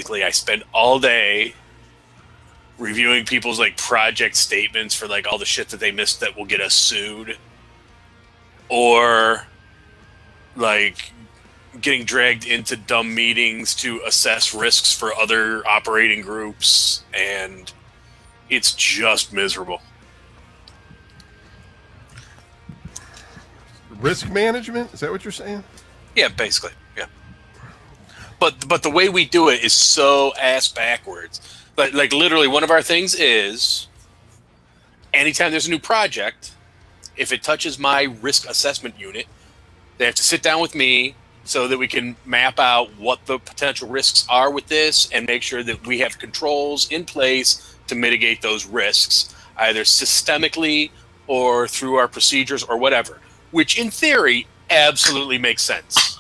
basically I spend all day reviewing people's like project statements for like all the shit that they missed that will get us sued, or like getting dragged into dumb meetings to assess risks for other operating groups, and it's just miserable. Risk management? Is that what you're saying? Yeah, basically. Yeah. But the way we do it is so ass backwards. Like literally one of our things is anytime there's a new project, if it touches my risk assessment unit, they have to sit down with me so that we can map out what the potential risks are with this and make sure that we have controls in place to mitigate those risks, either systemically or through our procedures or whatever, which in theory absolutely makes sense.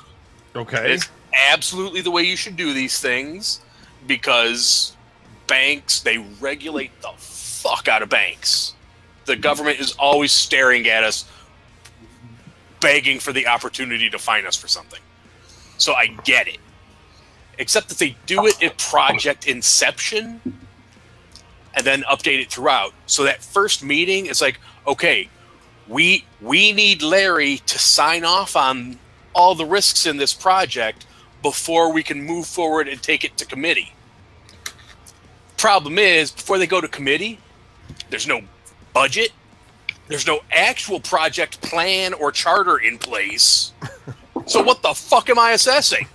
Okay. It's absolutely the way you should do these things, because banks, they regulate the fuck out of banks. The government is always staring at us, begging for the opportunity to fine us for something. So I get it. Except that they do it at project inception and then update it throughout. So that first meeting is like, okay, we need Larry to sign off on all the risks in this project before we can move forward and take it to committee. Problem is, before they go to committee, there's no budget, there's no actual project plan or charter in place. So what the fuck am I assessing?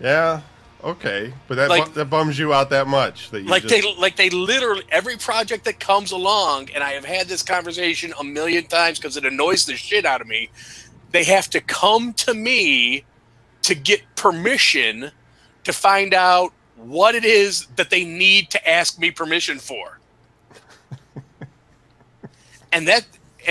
Yeah, okay, but that bums you out that much that you they literally, every project that comes along, and I have had this conversation a million times because it annoys the shit out of me. They have to come to me to get permission to find out what it is that they need to ask me permission for. And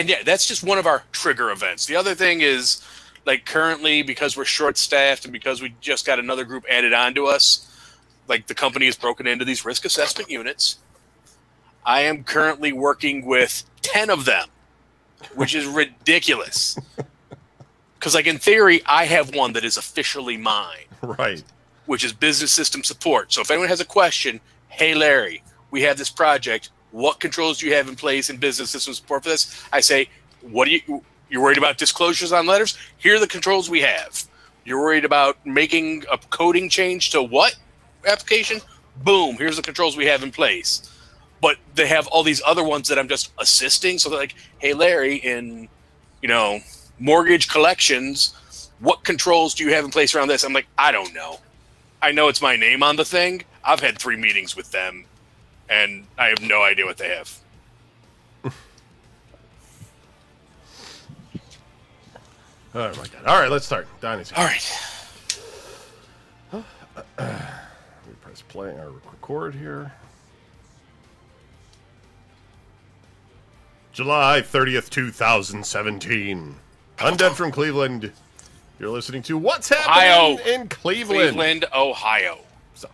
yeah, that's just one of our trigger events. The other thing is, like, currently, because we're short-staffed and because we just got another group added on to us, like, the company is broken into these risk assessment units. I am currently working with 10 of them, which is ridiculous. Because, like, in theory, I have one that is officially mine. Right. Which is business system support. So if anyone has a question, hey, Larry, we have this project. What controls do you have in place in business system support for this? I say, you're worried about disclosures on letters? Here are the controls we have. You're worried about making a coding change to what application? Boom, here's the controls we have in place. But they have all these other ones that I'm just assisting. So they're like, hey, Larry, in, mortgage collections, what controls do you have in place around this? I'm like, I don't know. I know it's my name on the thing. I've had 3 meetings with them, and I have no idea what they have. Oh my god! All right, let's start. Donnie's here. All right. We press play or record here. July 30th, 2017. Undead from Cleveland. You're listening to What's Happening in Cleveland. Cleveland, Ohio. Sorry.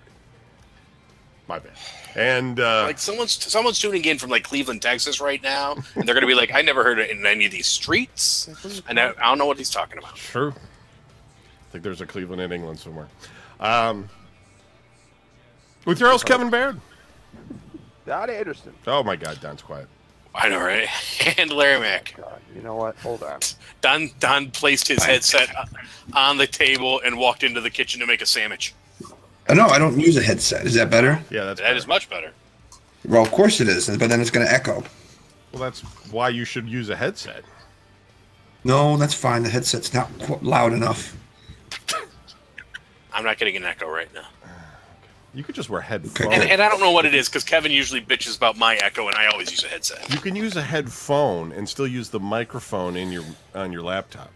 My bad. And like someone's tuning in from like Cleveland, Texas right now, and they're gonna be like, I never heard it in any of these streets. And I don't know what he's talking about. True. I think there's a Cleveland in England somewhere. With your host, Kevin Baird. Don Anderson. Oh my god, Don's quiet. I know, right? And Larry Mack. God, you know what? Hold on. Don placed his headset on the table and walked into the kitchen to make a sandwich. No, I don't use a headset. Is that better? Yeah, that is much better. Well, of course it is, but then it's going to echo. Well, that's why you should use a headset. No, that's fine. The headset's not loud enough. I'm not getting an echo right now. You could just wear headphones. And I don't know what it is, because Kevin usually bitches about my echo, and I always use a headset. You can use a headphone and still use the microphone on your laptop.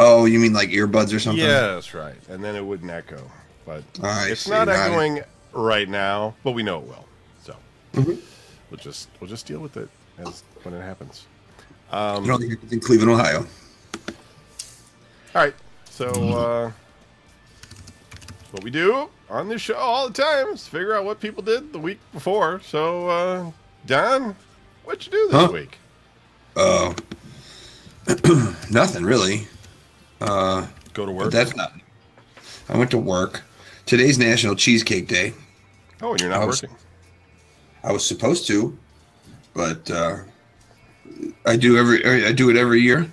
Oh, you mean like earbuds or something? Yeah, that's right. And then it wouldn't echo. But it's not Got echoing it. right now, but we know it will. So we'll just deal with it when it happens. I don't think it's in Cleveland, Ohio. All right. So what we do on this show all the time is figure out what people did the week before. So Don, what'd you do this week? Nothing really. Go to work. That's not. I went to work. Today's National Cheesecake Day. Oh, and you're not working. I was supposed to, but I do it every year.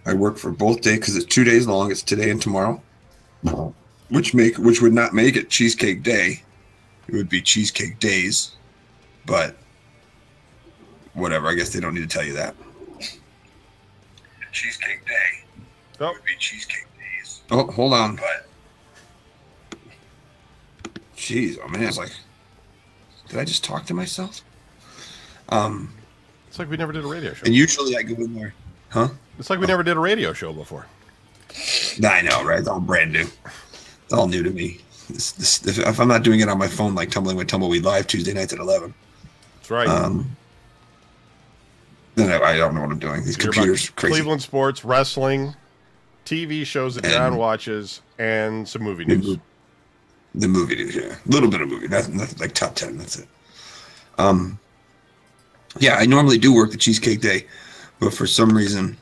I work for both days because it's 2 days long. It's today and tomorrow, which would not make it Cheesecake Day. It would be Cheesecake Days, but whatever. I guess they don't need to tell you that. Cheesecake Day. Oh. It would be Cheesecake Days. Oh, hold on. But jeez, oh man, it's like, did I just talk to myself? It's like we never did a radio show. And usually I go in there, huh? It's like we never did a radio show before. I know, right? It's all brand new. It's all new to me. If I'm not doing it on my phone, like Tumbling with Tumbleweed Live Tuesday nights at 11, That's right. then I don't know what I'm doing. These computers crazy. Cleveland sports, wrestling, TV shows that John watches, and some movie news. The movie news, yeah. A little bit of movie. Nothing like top 10. That's it. Yeah, I normally do work the Cheesecake Day, but for some reason,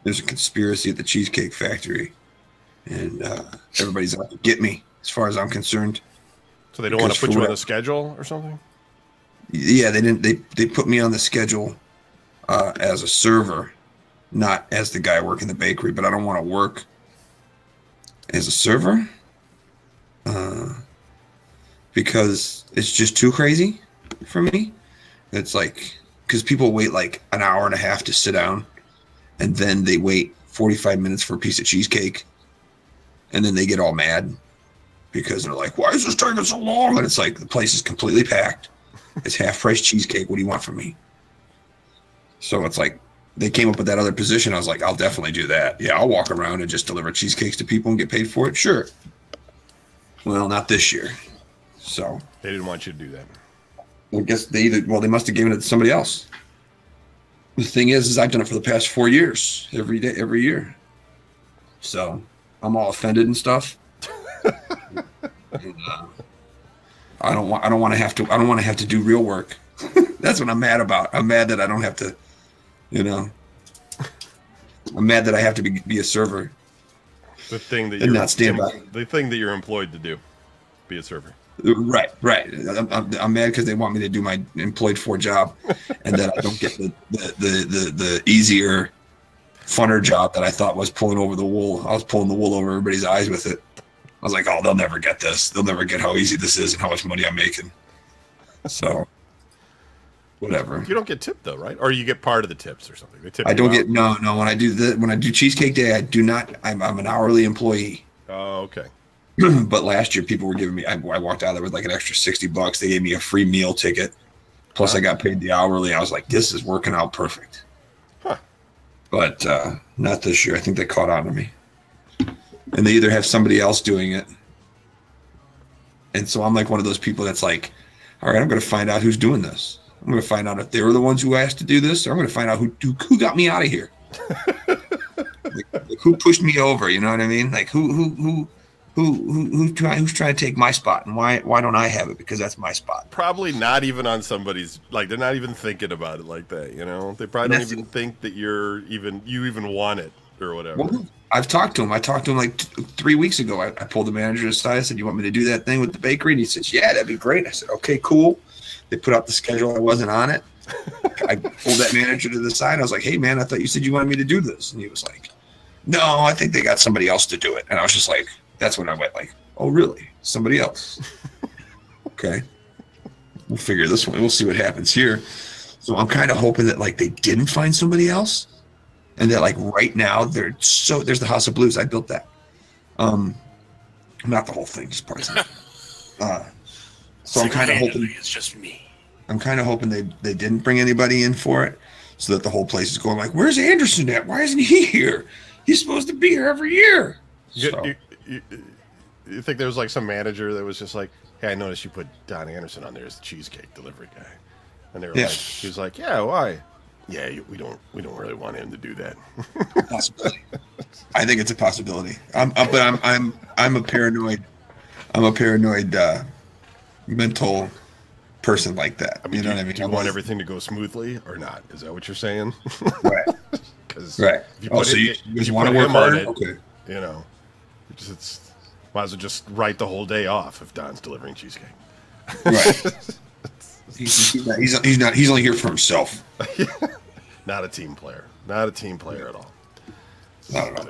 there's a conspiracy at the Cheesecake Factory, and everybody's out to get me, as far as I'm concerned. So they don't want to put you on the schedule or something? Yeah, they didn't. They put me on the schedule as a server, not as the guy working the bakery. But I don't want to work as a server because it's just too crazy for me. It's like, because people wait like an hour and a half to sit down, and then they wait 45 minutes for a piece of cheesecake, and then they get all mad because they're like, why is this taking so long? And it's like, the place is completely packed. It's half-price cheesecake. What do you want from me? So it's like, they came up with that other position. I was like, I'll definitely do that. Yeah, I'll walk around and just deliver cheesecakes to people and get paid for it. Sure. Well, not this year. So they didn't want you to do that. I guess they must have given it to somebody else. The thing is I've done it for the past 4 years, every day, every year. So I'm all offended and stuff. And, I don't want to have to do real work. That's what I'm mad about. I'm mad that I don't have to, I'm mad that I have to be a server. The thing that the thing that you're employed to do, be a server. Right. I'm mad because they want me to do my employed for job, and that I don't get the easier, funner job that I thought was pulling over the wool. I was pulling the wool over everybody's eyes with it. I was like, oh, they'll never get this. They'll never get how easy this is and how much money I'm making. So, whatever. You don't get tipped though, right? Or you get part of the tips or something. They tip I don't get no. When I do Cheesecake Day, I do not. I'm an hourly employee. Oh, okay. But last year, people were giving me. I walked out there with like an extra $60. They gave me a free meal ticket. Plus, I got paid the hourly. I was like, this is working out perfect. Huh. But not this year. I think they caught on to me. And they either have somebody else doing it. And so I'm like one of those people that's like, all right, I'm going to find out who's doing this. I'm going to find out if they were the ones who asked to do this, or I'm going to find out who got me out of here. like who pushed me over, you know what I mean? Like who's trying to take my spot, and why don't I have it? Because that's my spot. Probably not even on somebody's, like, they're not even thinking about it like that, you know? They probably don't even think that you even want it or whatever. Well, I've talked to him. I talked to him like 3 weeks ago. I pulled the manager aside. I said, you want me to do that thing with the bakery? And he says, yeah, that'd be great. I said, okay, cool. They put out the schedule. I wasn't on it. I pulled that manager to the side. I was like, hey, man, I thought you said you wanted me to do this. And he was like, no, I think they got somebody else to do it. And I was just like, that's when I went like, oh, really? Somebody else? Okay. We'll figure this one. We'll see what happens here. So I'm kind of hoping that like they didn't find somebody else. And that like right now there's the House of Blues. I built that. Not the whole thing, just parts of it. So I'm kind of hoping it's just me. I'm kind of hoping they didn't bring anybody in for it, so that the whole place is going like, where's Anderson at? Why isn't he here? He's supposed to be here every year. You think there was like some manager that was just like, hey, I noticed you put Don Anderson on there as the cheesecake delivery guy, and they were like, he was like, yeah, why? Yeah, we don't really want him to do that. Possibility. I think it's a possibility. I'm a paranoid. I'm a paranoid mental person like that. I mean, you know what I mean? Do you want everything to go smoothly or not? Is that what you're saying? Right. Because right. If you put you want to work hard? Okay. You know, it's Might as well just write the whole day off if Don's delivering cheesecake. Right. He's only here for himself. Not a team player. Not a team player at all. Not at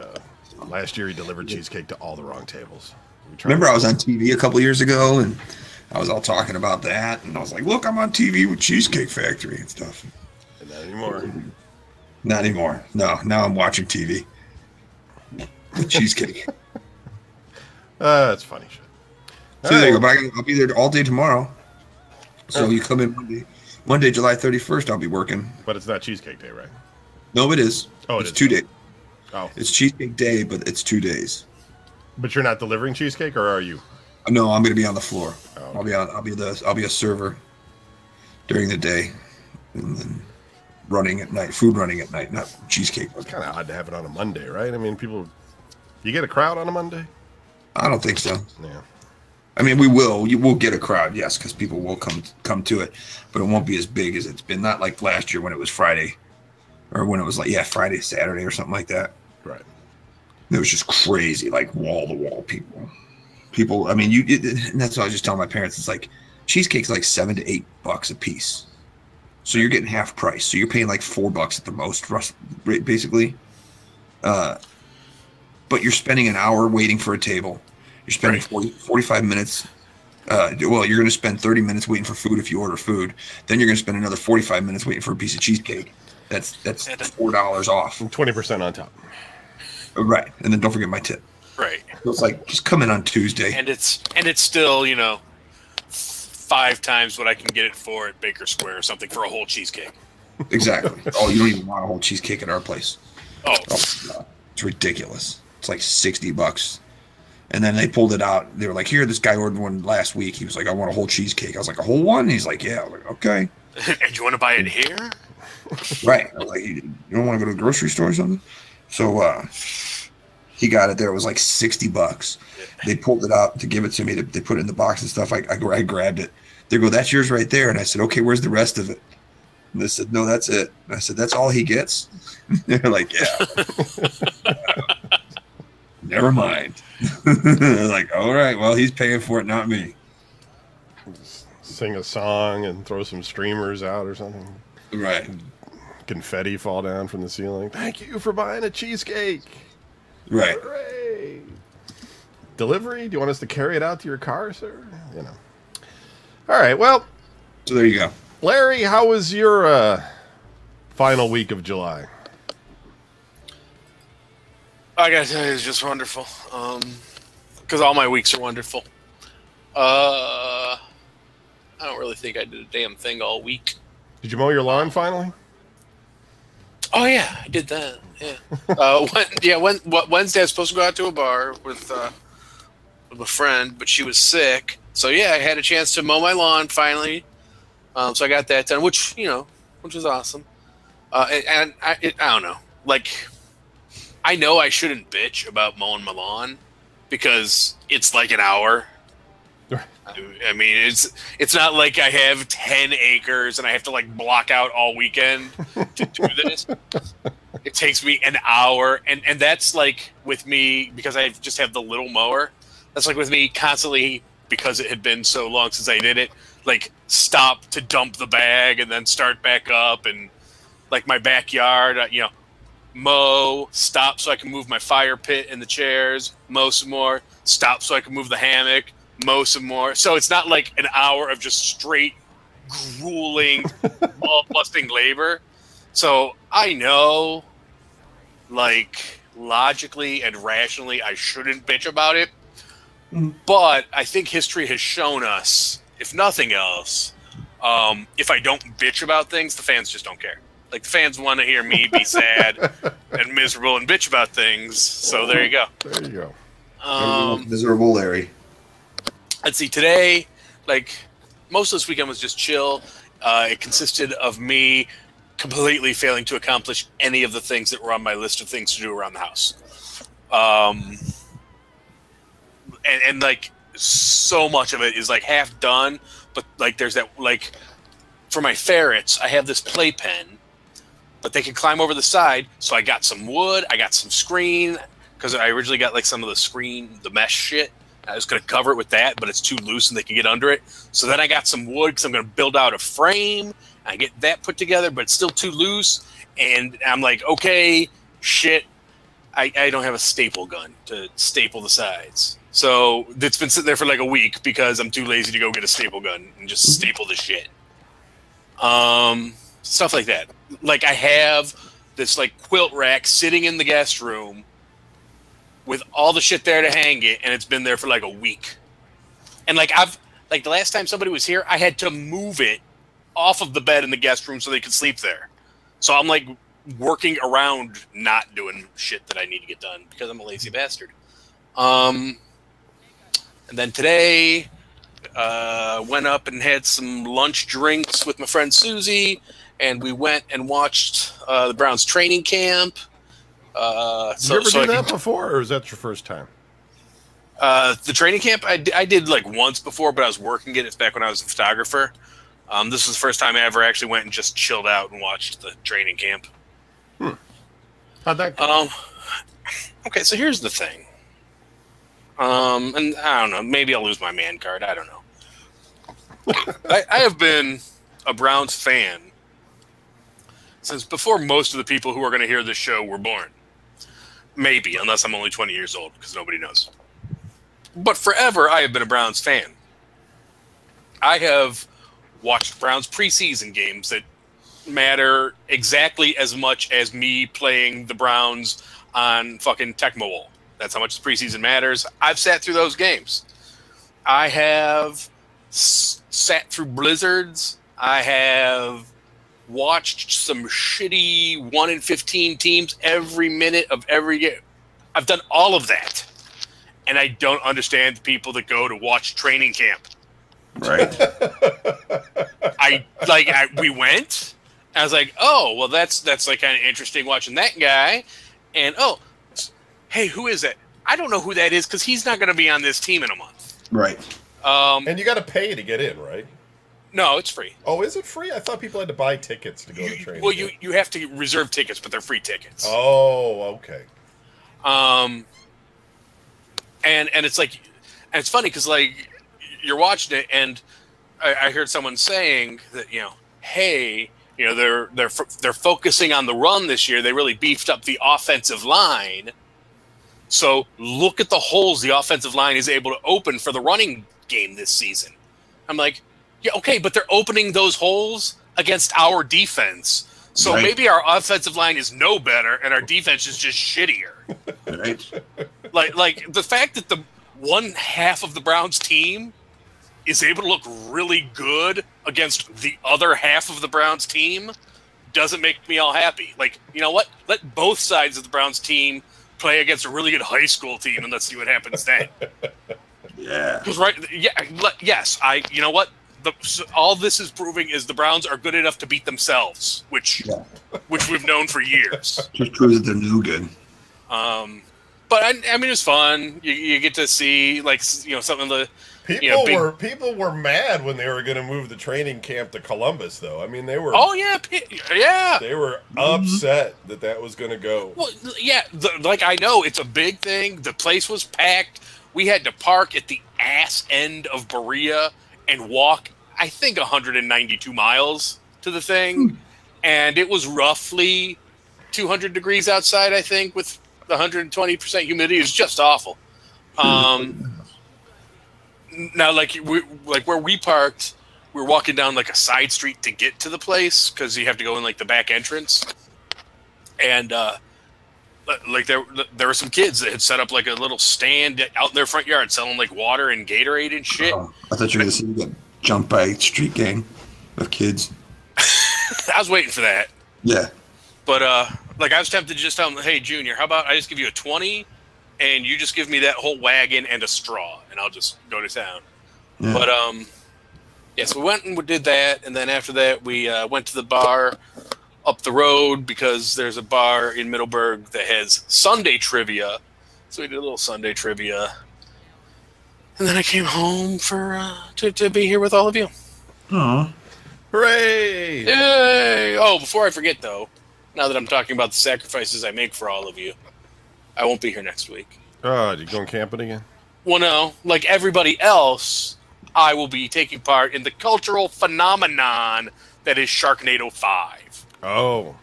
all. Last year he delivered cheesecake to all the wrong tables. Remember, I was on TV a couple years ago, and I was all talking about that, and I was like, "Look, I'm on TV with Cheesecake Factory and stuff." And not anymore. Not anymore. No, now I'm watching TV with cheesecake. That's funny shit. So there you go. But I'll be there all day tomorrow. So you come in Monday, July 31st. I'll be working. But it's not Cheesecake Day, right? No, it is. Oh, it's 2 days. Oh, it's Cheesecake Day, but it's 2 days. But you're not delivering cheesecake, or are you? No, I'm going to be on the floor. Oh, okay. I'll be a server during the day, and then running at night, food running at night, not cheesecake. It's kind of odd to have it on a Monday, right? I mean, you get a crowd on a Monday? I don't think so. Yeah. I mean, we will. You will get a crowd, yes, because people will come to it, but it won't be as big as it's been. Not like last year when it was Friday, or when it was like Friday, Saturday, or something like that. Right. It was just crazy, like wall to wall people. I mean, and that's what I was just telling my parents. It's like cheesecake's like $7 to $8 a piece, so you're getting half price. So you're paying like $4 at the most, basically. But you're spending an hour waiting for a table. You're spending 45 minutes. Well, you're going to spend 30 minutes waiting for food if you order food. Then you're going to spend another 45 minutes waiting for a piece of cheesecake. That's $4 off. And 20% on top. Right, and then don't forget my tip. Right. So it's like just come in on Tuesday. And it's still 5 times what I can get it for at Baker Square or something for a whole cheesecake. Exactly. Oh, you don't even want a whole cheesecake at our place. Oh God. It's ridiculous. It's like $60. And then they pulled it out. They were like, "Here, this guy ordered one last week. He was like, I want a whole cheesecake." I was like, "A whole one?" He's like, "Yeah." I was like, "Okay." And you want to buy it here? Right. I was like, "You don't want to go to the grocery store or something?" So he got it there. It was like $60. They pulled it out to give it to me. They put it in the box and stuff. I grabbed it. They go, "That's yours right there." And I said, "Okay, where's the rest of it?" And they said, "No, that's it." And I said, "That's all he gets?" They're like, "Yeah." Never mind. They're like, "All right, well, he's paying for it, not me." Sing a song and throw some streamers out or something. Right. Confetti fall down from the ceiling. Thank you for buying a cheesecake. Right. Hooray. Delivery? Do you want us to carry it out to your car, sir? All right, well. So there you go. Larry, how was your final week of July? I gotta tell you, it's just wonderful. Because all my weeks are wonderful. I don't really think I did a damn thing all week. Did you mow your lawn finally? Oh yeah, I did that. Yeah. Wednesday I was supposed to go out to a bar with a friend, but she was sick. So yeah, I had a chance to mow my lawn finally. So I got that done, which was awesome. And I don't know, like. I know I shouldn't bitch about mowing my lawn because it's like an hour. I mean, it's not like I have 10 acres and I have to like block out all weekend to do this. It takes me an hour, and that's like with me because I just have the little mower. That's like with me constantly because it had been so long since I did it. Like stop to dump the bag and then start back up, and like my backyard, mow, stop so I can move my fire pit and the chairs, mow some more, stop so I can move the hammock, mow some more. So it's not like an hour of just straight grueling, ball-busting labor. So I know, like, logically and rationally, I shouldn't bitch about it. But I think history has shown us, if nothing else, if I don't bitch about things, the fans just don't care. Like, the fans want to hear me be sad and miserable and bitch about things. So there you go. There you go. Miserable Larry. Let's see. Today, like, most of this weekend was just chill. It consisted of me completely failing to accomplish any of the things that were on my list of things to do around the house. And like, so much of it is, like, half done. But, like, there's that, like, for my ferrets, I have this playpen. But they can climb over the side, so I got some wood, I got some screen, because I originally got like some of the screen, the mesh shit I was going to cover it with that, but it's too loose and they can get under it. So then I got some wood because I'm going to build out a frame. I get that put together, but it's still too loose. And I'm like, okay, shit, I don't have a staple gun to staple the sides. So it's been sitting there for like a week because I'm too lazy to go get a staple gun and just staple the shit. Stuff like that. Like I have this like quilt rack sitting in the guest room with all the shit there to hang it, and it's been there for like a week. And like the last time somebody was here, I had to move it off of the bed in the guest room so they could sleep there. So I'm like working around not doing shit that I need to get done because I'm a lazy bastard. And then today, went up and had some lunch drinks with my friend Susie, and we went and watched the Browns training camp. Did you ever do that before, or is that your first time? The training camp, I did like once before, but I was working it. It's back when I was a photographer. This was the first time I ever actually went and just chilled out and watched the training camp. How'd that go? Okay, so here's the thing. And I don't know, maybe I'll lose my man card. I don't know. I have been a Browns fan since before most of the people who are going to hear this show were born. Maybe, unless I'm only 20 years old, because nobody knows. But forever, I have been a Browns fan. I have watched Browns preseason games that matter exactly as much as me playing the Browns on fucking Tecmo Bowl. That's how much the preseason matters. I've sat through those games. I have sat through blizzards. I have watched some shitty 1-15 teams every minute of every game. I've done all of that. And I don't understand the people that go to watch training camp. Right. We went. I was like, oh, well, that's like kind of interesting watching that guy. And, oh, hey, who is that? I don't know who that is because he's not going to be on this team in a month. Right. And you got to pay to get in, right? No, it's free. Oh, is it free? I thought people had to buy tickets to go to training. Well, you have to reserve tickets, but they're free tickets. Oh, okay. And it's like, and it's funny because like you're watching it, and I heard someone saying that hey, they're focusing on the run this year. They really beefed up the offensive line. So look at the holes the offensive line is able to open for the running game this season. I'm like, yeah, okay, but they're opening those holes against our defense. So right. Maybe our offensive line is no better and our defense is just shittier. Right. Like the fact that the one half of the Browns team is able to look really good against the other half of the Browns team doesn't make me all happy. Like, you know what? Let both sides of the Browns team play against a really good high school team, and let's see what happens then. Yeah. Yes. You know what? All this is proving is the Browns are good enough to beat themselves, which we've known for years. Just proves that they're no good. But I mean, it was fun. You get to see some of the people were mad when they were going to move the training camp to Columbus, though. I mean, they were. Oh yeah. They were upset that was going to go. Well, yeah. I know it's a big thing. The place was packed. We had to park at the ass end of Berea and walk, I think, 192 miles to the thing, and it was roughly 200 degrees outside. I think with 120% humidity, it was just awful. Now, where we parked, we were walking down like a side street to get to the place because you have to go in like the back entrance. And there were some kids that had set up like a little stand out in their front yard selling like water and Gatorade and shit. Oh, I thought you were going to say you got jumped by a street gang of kids. I was waiting for that. Yeah. But I was tempted to just tell them, hey, Junior, how about I just give you a 20 and you just give me that whole wagon and a straw and I'll just go to town. Yeah. But, so we went and we did that. And then after that, we went to the bar up the road because there's a bar in Middleburg that has Sunday trivia. So we did a little Sunday trivia. And then I came home to be here with all of you. Aww. Hooray! Yay! Oh, before I forget, though, now that I'm talking about the sacrifices I make for all of you, I won't be here next week. Oh, you going camping again? Well, no, like everybody else, I will be taking part in the cultural phenomenon that is Sharknado 5. Oh.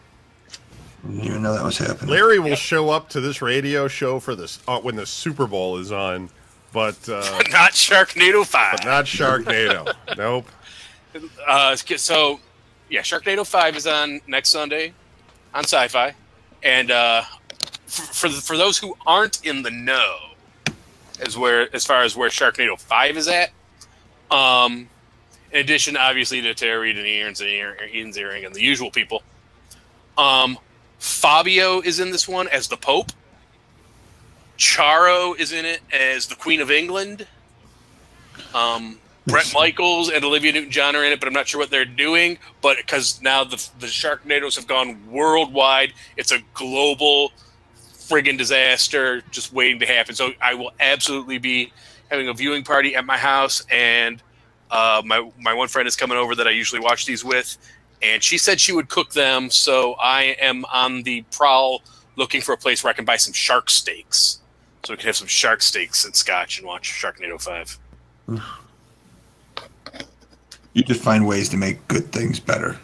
I didn't even know that was happening. Larry will show up to this radio show for this when the Super Bowl is on, but Not Sharknado 5. but not Sharknado. Nope. So, yeah, Sharknado 5 is on next Sunday on Sci-Fi. And for those who aren't in the know, as far as where Sharknado 5 is at, in addition, obviously, to Tara Reid and Ian Ziering and the usual people, Fabio is in this one as the Pope. Charo is in it as the Queen of England. Bret Michaels and Olivia Newton-John are in it, but I'm not sure what they're doing. But because now the Sharknadoes have gone worldwide, it's a global friggin' disaster just waiting to happen. So I will absolutely be having a viewing party at my house, and my one friend is coming over that I usually watch these with, and she said she would cook them. So I am on the prowl looking for a place where I can buy some shark steaks, so we can have some shark steaks and scotch and watch Sharknado 5. You just find ways to make good things better.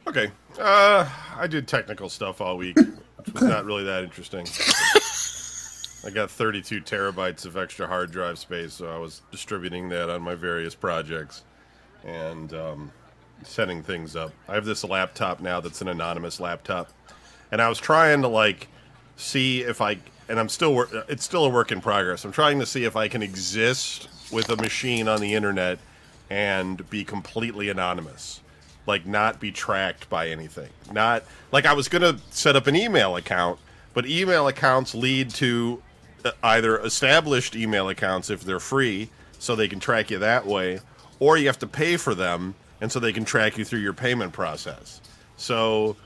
Okay. I did technical stuff all week, which was not really that interesting. I got 32 terabytes of extra hard drive space, so I was distributing that on my various projects and setting things up. I have this laptop now that's an anonymous laptop, and I was trying to see if I, and it's still a work in progress. I'm trying to see if I can exist with a machine on the internet and be completely anonymous. Not be tracked by anything. Not like I was going to set up an email account, but email accounts lead to either established email accounts if they're free, so they can track you that way, or you have to pay for them, and so they can track you through your payment process. So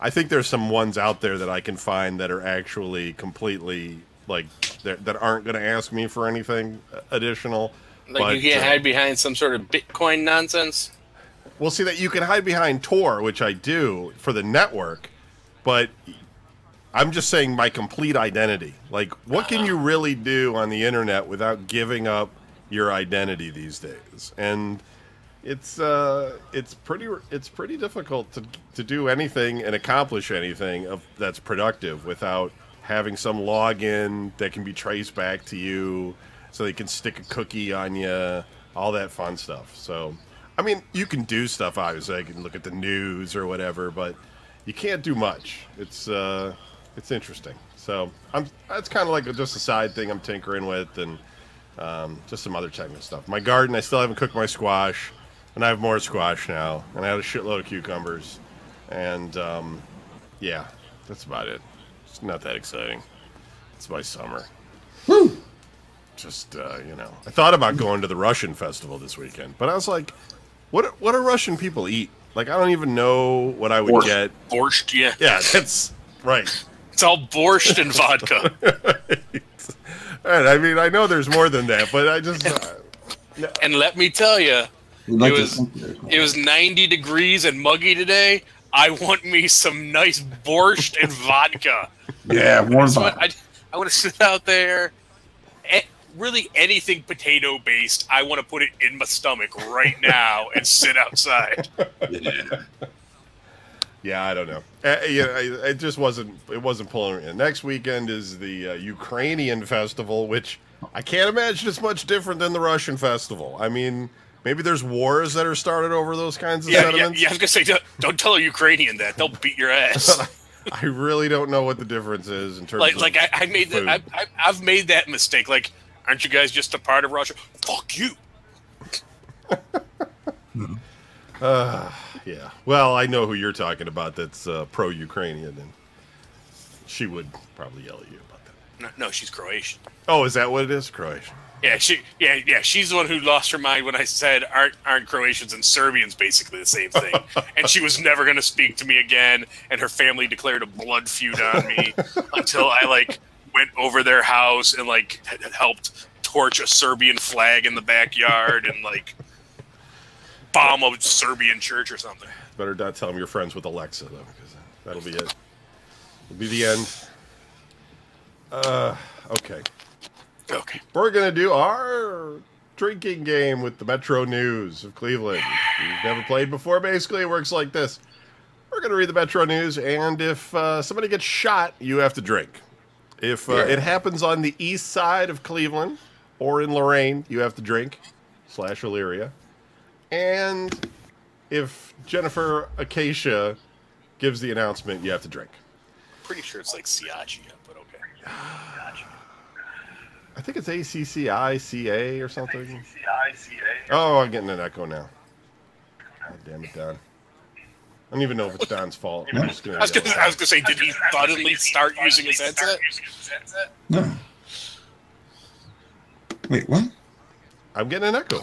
I think there's some ones out there that I can find that are actually completely, that aren't going to ask me for anything additional. You can't hide behind some sort of Bitcoin nonsense? We'll see that you can hide behind Tor, which I do for the network, but I'm just saying my complete identity. What can you really do on the internet without giving up your identity these days? And it's pretty difficult to do anything and accomplish anything that's productive without having some login that can be traced back to you, so they can stick a cookie on you, all that fun stuff. So, I mean, you can do stuff, obviously. I can look at the news or whatever, but you can't do much. It's interesting. So that's kind of like just a side thing I'm tinkering with, and just some other technical stuff. My garden, I still haven't cooked my squash, and I have more squash now, and I had a shitload of cucumbers, and yeah, that's about it. It's not that exciting. It's my summer. Woo! Just I thought about going to the Russian festival this weekend, but I was like, what do Russian people eat? I don't even know what I would get. Borscht, yeah. Yeah, that's right. It's all borscht and vodka. Right. I mean, I know there's more than that, but I just... And let me tell you, it was 90 degrees and muggy today. I want me some nice borscht and vodka. Yeah, warm vodka. I want to sit out there. Really anything potato based, I want to put it in my stomach right now and sit outside. Yeah. Yeah, I don't know. It just wasn't pulling in. Next weekend is the Ukrainian festival, which I can't imagine is much different than the Russian festival. I mean, maybe there's wars that are started over those kinds of sentiments. Yeah, I was gonna say, don't tell a Ukrainian that; they'll beat your ass. I really don't know what the difference is in terms of I made food. I've made that mistake. Aren't you guys just a part of Russia? Fuck you. Yeah. Well, I know who you're talking about. That's pro-Ukrainian, and she would probably yell at you about that. No, she's Croatian. Oh, is that what it is? Croatian. Yeah, she's the one who lost her mind when I said aren't Croatians and Serbians basically the same thing, and she was never going to speak to me again. And her family declared a blood feud on me until I went over their house and helped torch a Serbian flag in the backyard and bomb a Serbian church or something. Better not tell them you're friends with Alexa though, because that'll be it. It'll be the end. Okay. Okay. We're going to do our drinking game with the Metro News of Cleveland. If you've never played before, basically it works like this. We're going to read the Metro News, and if somebody gets shot, you have to drink. If it happens on the east side of Cleveland or in Lorraine, you have to drink, / Elyria. And if Jennifer Acacia gives the announcement, you have to drink. Pretty sure it's like Siachia, but okay. I think it's ACCICA or something. Oh, I'm getting an echo now. God damn it, Don. I don't even know if it's Don's fault. I'm just gonna I was gonna say, did he suddenly start using his headset? No. Wait, what? I'm getting an echo.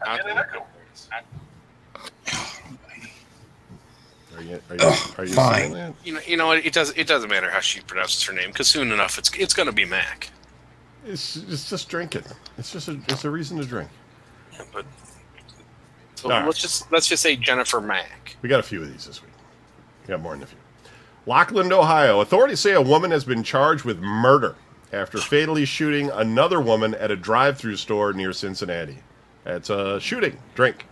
Are you fine. saying that? You know what? It doesn't matter how she pronounces her name, because soon enough it's gonna be Mac. It's just drinking. It's a reason to drink. Yeah, but so All right. let's just say Jennifer Mac. We got a few of these this week. We got more than a few. Lockland, Ohio. Authorities say a woman has been charged with murder after fatally shooting another woman at a drive-thru store near Cincinnati. It's a shooting. Drink.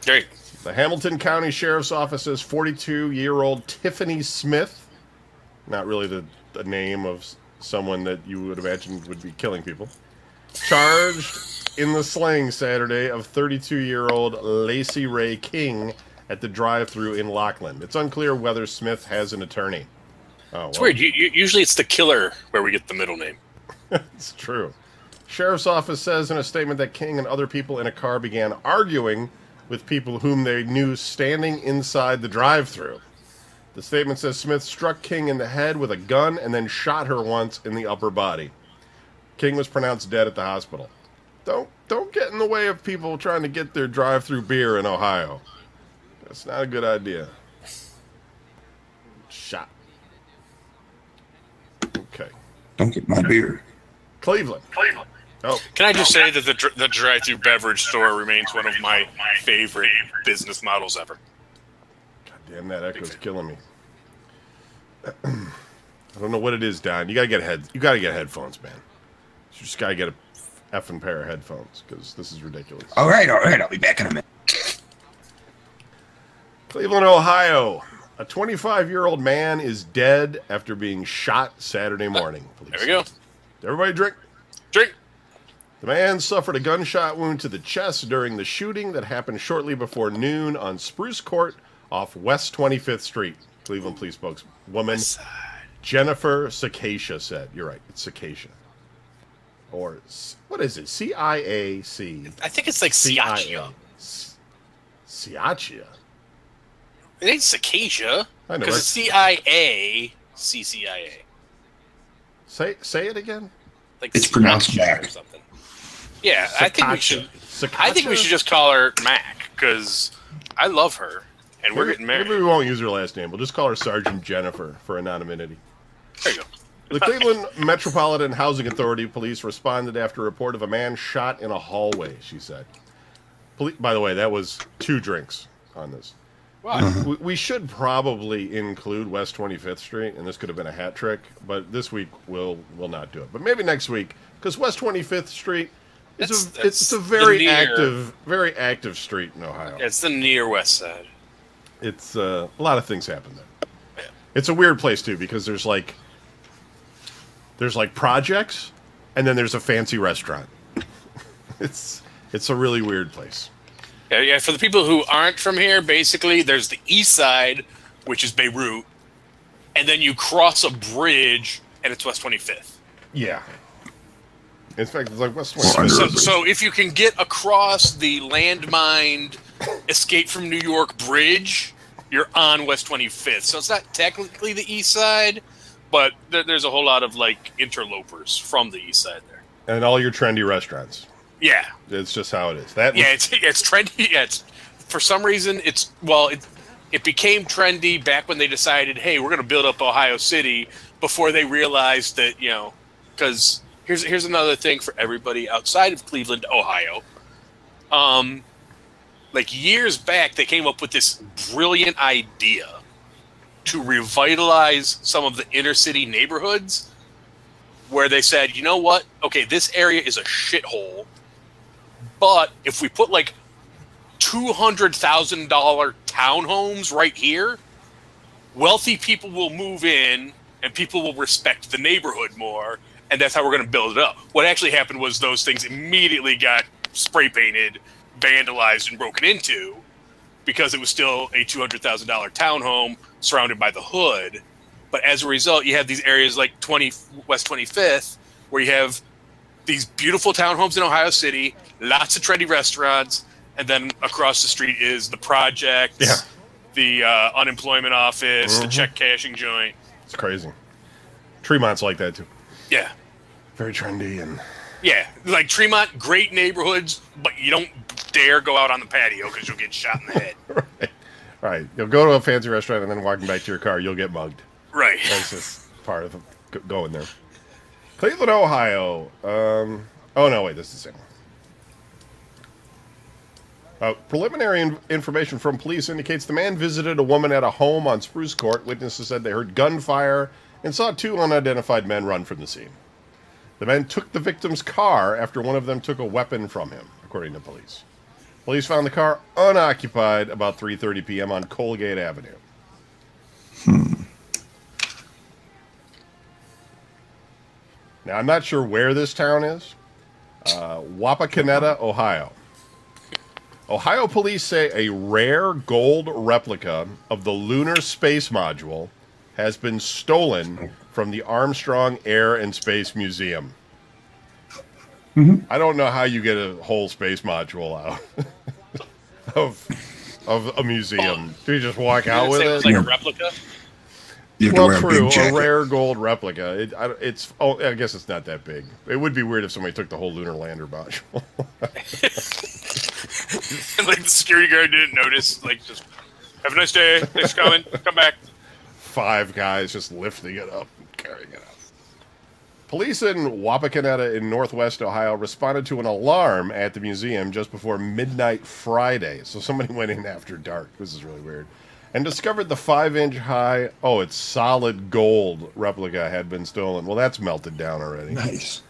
Great. The Hamilton County Sheriff's Office says 42-year-old Tiffany Smith, not really the name of someone that you would imagine would be killing people, charged in the slaying Saturday of 32-year-old Lacey Ray King at the drive-thru in Lockland. It's unclear whether Smith has an attorney. Oh, It's weird. Usually it's the killer where we get the middle name. It's true. Sheriff's Office says in a statement that King and other people in a car began arguing with people whom they knew standing inside the drive-thru. The statement says Smith struck King in the head with a gun and then shot her once in the upper body. King was pronounced dead at the hospital. Don't get in the way of people trying to get their drive-thru beer in Ohio. That's not a good idea. Shot. Okay. Don't get my beer. Cleveland. Oh, Can I just say that the drive-thru beverage store remains one of my favorite business models ever? God damn, that echo's killing me. I don't know what it is, Don. You gotta get headphones, man. You just gotta get a effing pair of headphones because this is ridiculous. All right. I'll be back in a minute. Cleveland, Ohio. A 25-year-old man is dead after being shot Saturday morning. There we go. Everybody drink. Drink. The man suffered a gunshot wound to the chest during the shooting that happened shortly before noon on Spruce Court off West 25th Street. Cleveland Police spokeswoman Jennifer Ciacia said. You're right, it's Ciacia. Or, what is it? C-I-A-C. I think it's like Siachia. Ciacia. It ain't Cicacia. I know, Because it's C-I-A-C-C-I-A. Say it again. Like It's pronounced Ciachia Mac. or something. Yeah, I think we should. I think we should just call her Mac because I love her and we're getting married. Maybe we won't use her last name. We'll just call her Sergeant Jennifer for anonymity. There you go. The Cleveland Metropolitan Housing Authority police responded after a report of a man shot in a hallway, she said. By the way, that was 2 drinks on this. Wow. We should probably include West 25th Street, and this could have been a hat trick, but this week we'll not do it. But maybe next week, because West 25th Street is it's a very active street in Ohio. It's the near west side. It's a lot of things happen there. It's a weird place too because there's like projects, and then there's a fancy restaurant. It's a really weird place. Yeah. For the people who aren't from here, basically, there's the east side, which is Beirut, and then you cross a bridge, and it's West 25th. Yeah. In fact, it's like West 25th. So if you can get across the landmined Escape from New York bridge, you're on West 25th. So it's not technically the east side, but there's a whole lot of like interlopers from the east side there. And all your trendy restaurants. Yeah. It's just how it is. It's trendy. Yeah, for some reason, it became trendy back when they decided, hey, we're going to build up Ohio City before they realized that, because here's another thing for everybody outside of Cleveland, Ohio. Like years back, they came up with this brilliant idea to revitalize some of the inner city neighborhoods where they said, you know what? Okay, this area is a shithole, but if we put like $200,000 townhomes right here, wealthy people will move in and people will respect the neighborhood more, and that's how we're going to build it up. What actually happened was those things immediately got spray painted, vandalized, and broken into because it was still a $200,000 townhome surrounded by the hood. But as a result, you have these areas like West 25th where you have these beautiful townhomes in Ohio City, lots of trendy restaurants, and then across the street is the projects, the unemployment office, the check cashing joint. It's crazy. Tremont's like that, too. Yeah. Very trendy and... Yeah, like Tremont, great neighborhoods, but you don't dare go out on the patio because you'll get shot in the head. Right. You'll go to a fancy restaurant and then walking back to your car, you'll get mugged. Right. That's just part of going there. Cleveland, Ohio. Oh, no, wait, this is the same one. Preliminary information from police indicates the man visited a woman at a home on Spruce Court. Witnesses said they heard gunfire and saw two unidentified men run from the scene. The men took the victim's car after one of them took a weapon from him, according to police. Police found the car unoccupied about 3:30 p.m. on Colgate Avenue. Now, I'm not sure where this town is. Wapakoneta, Ohio. Ohio police say a rare gold replica of the lunar space module has been stolen from the Armstrong Air and Space Museum. I don't know how you get a whole space module out of a museum. Do you just walk out with it? Like a replica? You have to wear a big a jacket. rare gold replica. I guess it's not that big. It would be weird if somebody took the whole lunar lander module. Like the security guard didn't notice. Like, just have a nice day. Thanks for coming. Come back. 5 guys just lifting it up and carrying it out. Police in Wapakoneta in northwest Ohio responded to an alarm at the museum just before midnight Friday. So somebody went in after dark. This is really weird. And discovered the 5-inch high, it's solid gold replica had been stolen. Well, that's melted down already. Nice.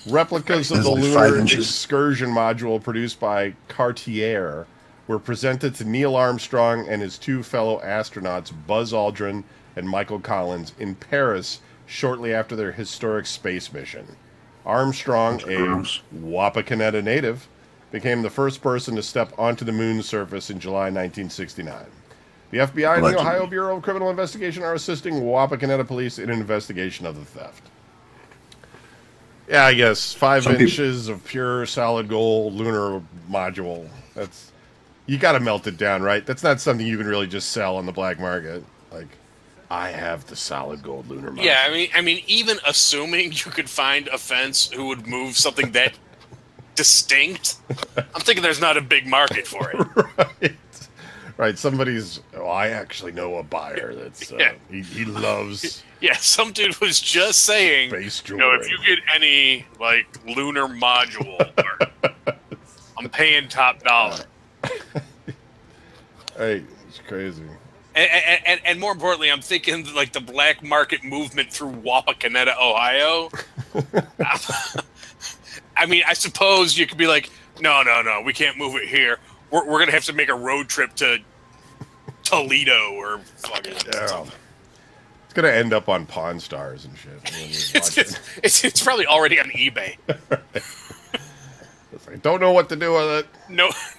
Replicas of That's the like 5 lunar inches. excursion module produced by Cartier were presented to Neil Armstrong and his 2 fellow astronauts, Buzz Aldrin and Michael Collins, in Paris shortly after their historic space mission. Armstrong, a Wapakoneta native, became the first person to step onto the moon's surface in July 1969. The FBI and the Allegedly. Ohio Bureau of Criminal Investigation are assisting Wapakoneta police in an investigation of the theft. Yeah, I guess 5 Some people- inches of pure solid gold lunar module. That's, you got to melt it down, right? That's not something you can really just sell on the black market. Like, I have the solid gold lunar module. Yeah, I mean, even assuming you could find a fence who would move something that distinct, I'm thinking there's not a big market for it. Right. Right, somebody's. Oh, I actually know a buyer that's. Yeah. He loves Yeah, some dude was just saying, space you know, jewelry. if you get any like lunar module, I'm paying top dollar. Hey, it's crazy. And more importantly, I'm thinking like the black market movement through Wapakoneta, Ohio. I mean, I suppose you could be like, no, we can't move it here. We're going to have to make a road trip to Toledo or fucking something. It's gonna end up on Pawn Stars and shit. It's probably already on eBay. It's like, don't know what to do with it.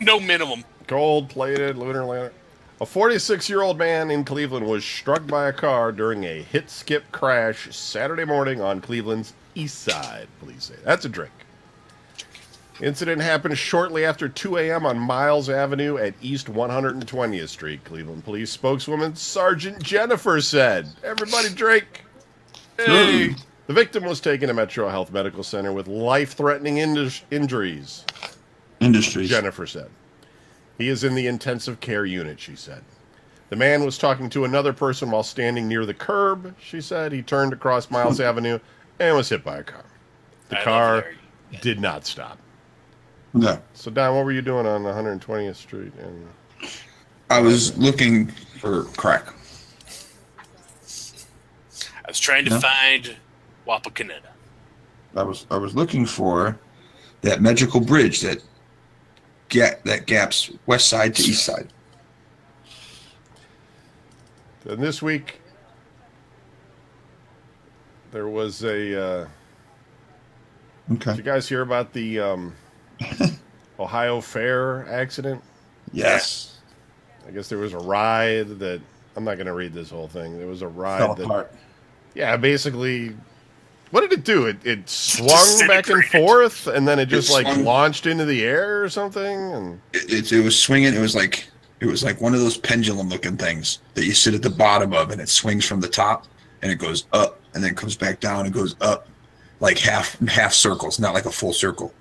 No minimum. Gold-plated lunar lander. A 46-year-old man in Cleveland was struck by a car during a hit-skip crash Saturday morning on Cleveland's east side, police say. That's a drink. Incident happened shortly after 2 a.m. on Miles Avenue at East 120th Street. Cleveland Police spokeswoman Sergeant Jennifer said, "Everybody drink." Hey. The victim was taken to Metro Health Medical Center with life-threatening injuries, Industries. Jennifer said. He is in the intensive care unit, she said. The man was talking to another person while standing near the curb, she said. He turned across Miles Avenue and was hit by a car. The car did not stop. No. So, Don, what were you doing on 120th Street? And I was looking for crack. I was trying to find Wapakoneta. I was looking for that magical bridge that gaps west side to east side. And this week, there was a. Okay. Did you guys hear about the Ohio Fair accident? Yes. I guess there was a ride that. I'm not going to read this whole thing. There was a ride Fell that. apart. Yeah, basically. What did it do? It swung back and forth, and then it just like swung. launched into the air or something. And It was swinging. It was like one of those pendulum looking things that you sit at the bottom of, and it swings from the top, and it goes up, and then comes back down and goes up, like half circles, not like a full circle.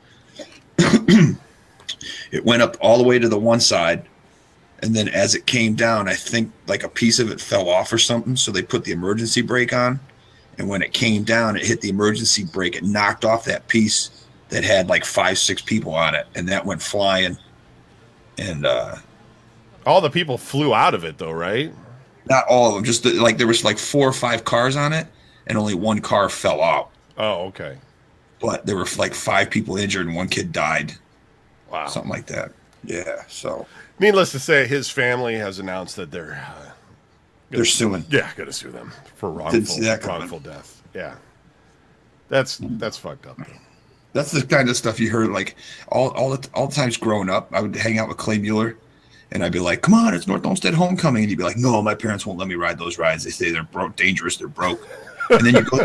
It went up all the way to the one side, and then as it came down, I think like a piece of it fell off or something, so they put the emergency brake on. And when it came down, it hit the emergency brake. It knocked off that piece that had like 5-6 people on it, and that went flying. And all the people flew out of it, though, right? not all of them, just like there was like 4 or 5 cars on it, and only one car fell out. Oh, okay. But there were like 5 people injured, and 1 kid died. Wow. Something like that. Yeah. So Needless to say, his family has announced that they're suing. Yeah, going to sue them for wrongful coming. death. Yeah, that's fucked up. Though. That's the kind of stuff you heard like all the times growing up. I would hang out with Clay Mueller, and I'd be like, "Come on, it's North Olmsted homecoming," and he'd be like, "No, my parents won't let me ride those rides. They say they're dangerous, they're broke." And then you go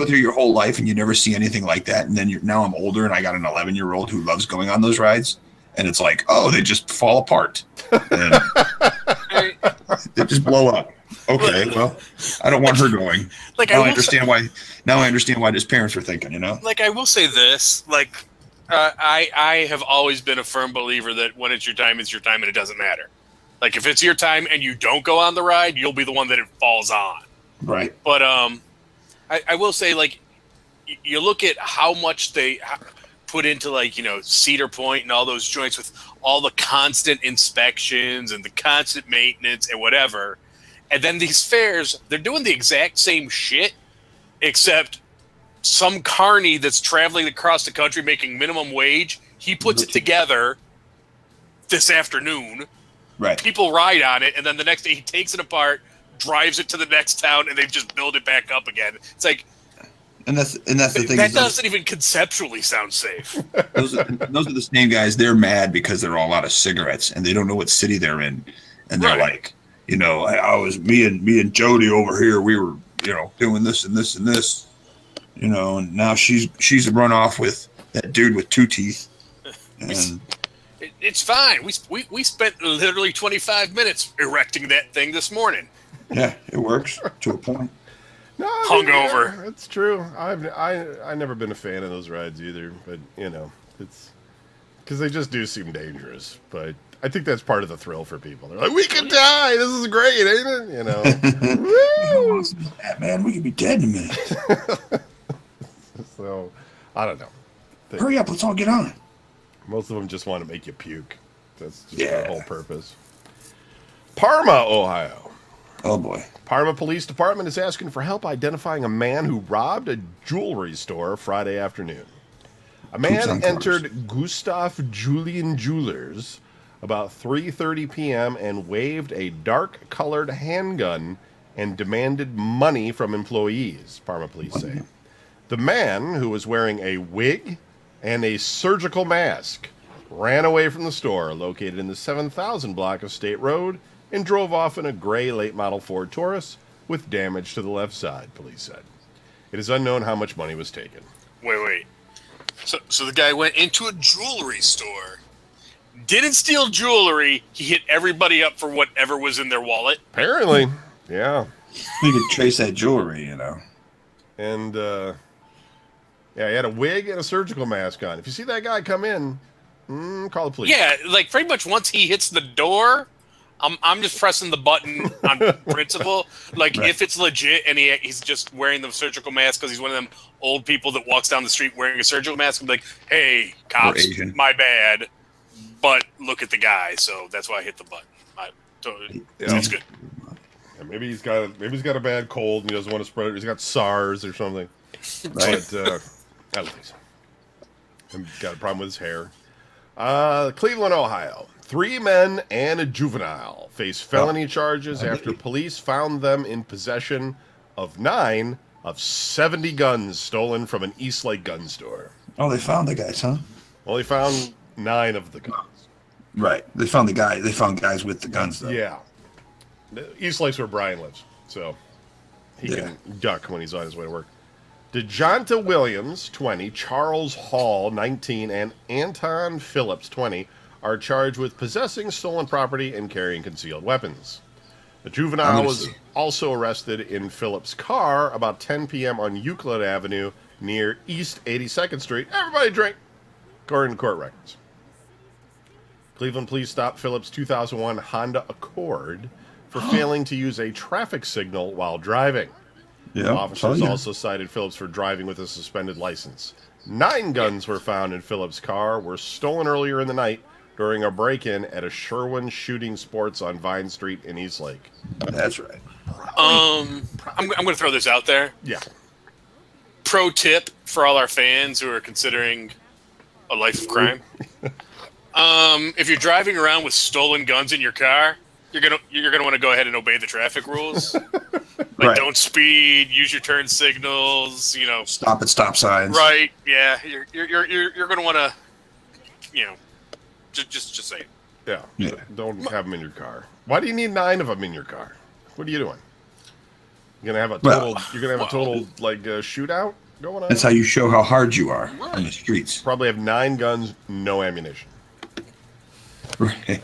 through your whole life, and you never see anything like that. And then now I'm older, and I got an 11-year-old who loves going on those rides, and it's like, oh, they just fall apart, and they just blow up. Okay, well, I don't want her going. Like, now I understand why. Now I understand why his parents were thinking. Like, I will say this. Like, I have always been a firm believer that when it's your time, and it doesn't matter. Like, if it's your time and you don't go on the ride, you'll be the one that it falls on. Right. But I will say, like, you look at how much they put into, like, Cedar Point and all those joints with all the constant inspections and the constant maintenance and whatever. And then these fairs, they're doing the exact same shit, except some carny that's traveling across the country making minimum wage, he puts it together this afternoon. Right. People ride on it, and then the next day he takes it apart, drives it to the next town, and they just build it back up again. It's like, and that's the thing. That doesn't even conceptually sound safe. Those are the same guys. They're mad because they're all out of cigarettes, and they don't know what city they're in, and they're like, I was me and Jody over here. We were, doing this and this and this, and now she's run off with that dude with 2 teeth. And it's fine. We spent literally 25 minutes erecting that thing this morning. Yeah, it works to a point. No, Hungover. Yeah, it's true. I've never been a fan of those rides either, but it's because they just do seem dangerous. But I think that's part of the thrill for people. They're like, we could die. This is great, ain't it? Woo! Man, we could be dead in a minute. So I don't know. Hurry up, let's all get on. Most of them just want to make you puke. That's just their whole purpose. Parma, Ohio. Oh boy. Parma Police Department is asking for help identifying a man who robbed a jewelry store Friday afternoon. A man entered Gustav Julian Jewelers about 3:30 p.m. and waved a dark-colored handgun and demanded money from employees, Parma police say. The man, who was wearing a wig and a surgical mask, ran away from the store located in the 7000 block of State Road and drove off in a gray late-model Ford Taurus with damage to the left side, police said. It is unknown how much money was taken. Wait. So the guy went into a jewelry store, didn't steal jewelry, he hit everybody up for whatever was in their wallet? Apparently, yeah. We could trace that jewelry, And, he had a wig and a surgical mask on. If you see that guy come in, call the police. Yeah, like pretty much once he hits the door, I'm just pressing the button on principle. Like, if it's legit and he's just wearing the surgical mask because he's one of them old people that walks down the street wearing a surgical mask, I'm like, hey, cops, my bad, but look at the guy. So that's why I hit the button. That's good. Yeah, maybe he's got a bad cold and he doesn't want to spread it. He's got SARS or something. Right. But I don't think so. I've got a problem with his hair. Cleveland, Ohio. 3 men and a juvenile face felony charges after police found them in possession of 9 of 70 guns stolen from an Eastlake gun store. Oh, they found the guys, huh? Well, they found 9 of the guns. Right. They found the guy. They found guys with the guns, though. Yeah. Eastlake's where Brian lives, so he can duck when he's on his way to work. DeJonta Williams, 20, Charles Hall, 19, and Anton Phillips, 20, are charged with possessing stolen property and carrying concealed weapons. The juvenile was also arrested in Phillips' car about 10 p.m. on Euclid Avenue near East 82nd Street. Everybody drink, according to court records. Cleveland police stopped Phillips' 2001 Honda Accord for failing to use a traffic signal while driving. Yeah. Officers also cited Phillips for driving with a suspended license. 9 guns were found in Phillips' car, were stolen earlier in the night during a break-in at a Sherwin Shooting Sports on Vine Street in Eastlake. That's right. I'm going to throw this out there. Yeah. Pro tip for all our fans who are considering a life of crime. If you're driving around with stolen guns in your car, you're gonna want to go ahead and obey the traffic rules. Like, don't speed, use your turn signals, Stop at stop signs. Right, yeah. You're gonna want to, just say it. Yeah. Don't have them in your car. Why do you need 9 of them in your car? What are you doing? You're gonna have a total shootout going on? That's how you show how hard you are on the streets. Probably have 9 guns, no ammunition. Right.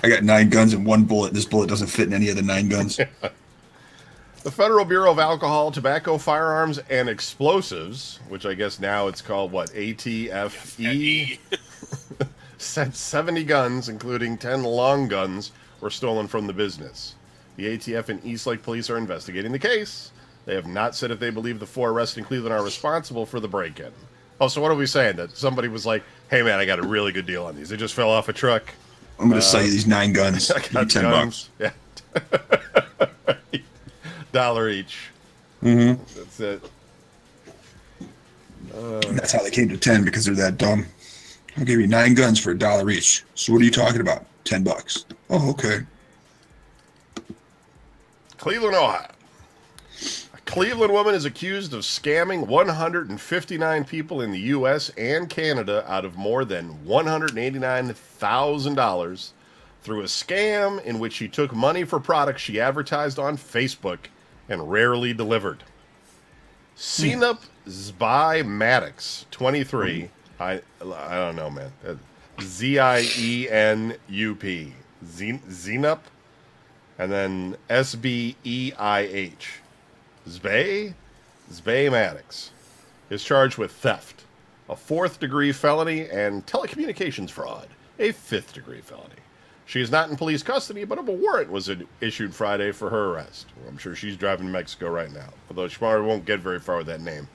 I got 9 guns and 1 bullet. This bullet doesn't fit in any of the 9 guns. The Federal Bureau of Alcohol, Tobacco, Firearms, and Explosives, which I guess now it's called, ATFE, said 70 guns, including 10 long guns, were stolen from the business. The ATF and Eastlake police are investigating the case. They have not said if they believe the 4 arrested in Cleveland are responsible for the break-in. Oh, so what are we saying? That somebody was like, hey, man, I got a really good deal on these. They just fell off a truck. I'm going to sell you these 9 guns. I got $10. Yeah. $1 each. Mm-hmm. That's it. That's how they came to 10, because they're that dumb. I'll give you 9 guns for $1 each. So what are you talking about? $10. Oh, okay. Cleveland, Ohio. A Cleveland woman is accused of scamming 159 people in the U.S. and Canada out of more than $189,000 through a scam in which she took money for products she advertised on Facebook and rarely delivered. Zenup Zbai Maddox, 23. I don't know, man. Z-I-E-N-U-P. Zenup? And then S-B-E-I-H. Zbay Maddox is charged with theft, a 4th-degree felony, and telecommunications fraud, a 5th-degree felony. She is not in police custody, but a warrant was issued Friday for her arrest. I'm sure she's driving to Mexico right now, although she probably won't get very far with that name.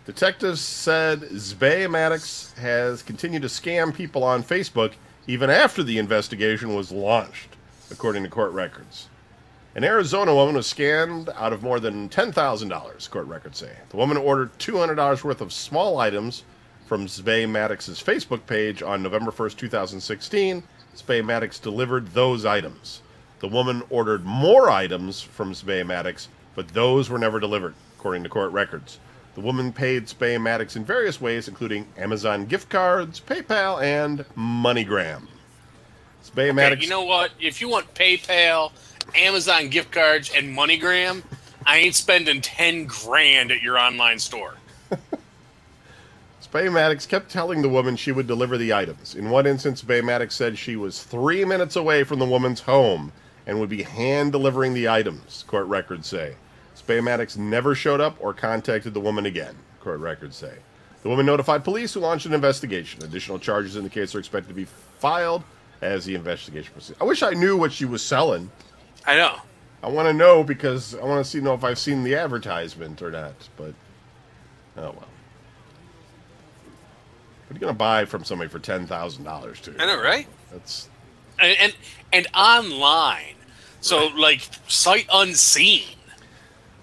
Detectives said Zbay Maddox has continued to scam people on Facebook even after the investigation was launched, according to court records. An Arizona woman was scammed out of more than $10,000, court records say. The woman ordered $200 worth of small items from Zbay Maddox's Facebook page on November 1st, 2016. Zbay Maddox delivered those items. The woman ordered more items from Zbay Maddox, but those were never delivered, according to court records. The woman paid Zbay Maddox in various ways, including Amazon gift cards, PayPal, and MoneyGram. Zbay Maddox. You know what? If you want PayPal, Amazon gift cards, and MoneyGram, I ain't spending $10,000 at your online store. Zbay Maddox kept telling the woman she would deliver the items. In one instance, Zbay Maddox said she was 3 minutes away from the woman's home and would be hand-delivering the items, court records say. Zbay Maddox never showed up or contacted the woman again, court records say. The woman notified police, who launched an investigation. Additional charges in the case are expected to be filed as the investigation proceeds. I wish I knew what she was selling. I know. I want to know because I want to know if I've seen the advertisement or not, but oh well. What are you going to buy from somebody for $10,000 too? I know, right? That's and online, so like sight unseen.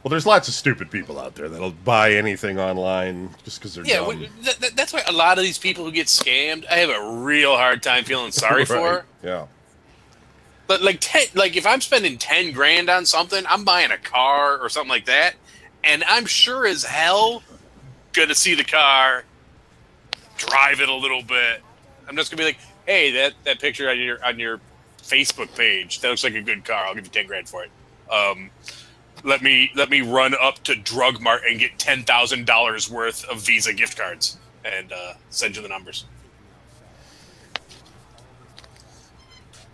Well, there's lots of stupid people out there that'll buy anything online just because they're dumb. That's why a lot of these people who get scammed, I have a real hard time feeling sorry Right. for. Yeah. But like if I'm spending 10 grand on something, I'm buying a car or something like that, and I'm sure as hell gonna see the car, drive it a little bit. I'm just gonna be like, hey, that picture on your Facebook page, that looks like a good car. I'll give you 10 grand for it. Let me run up to Drug Mart and get $10,000 worth of Visa gift cards and send you the numbers.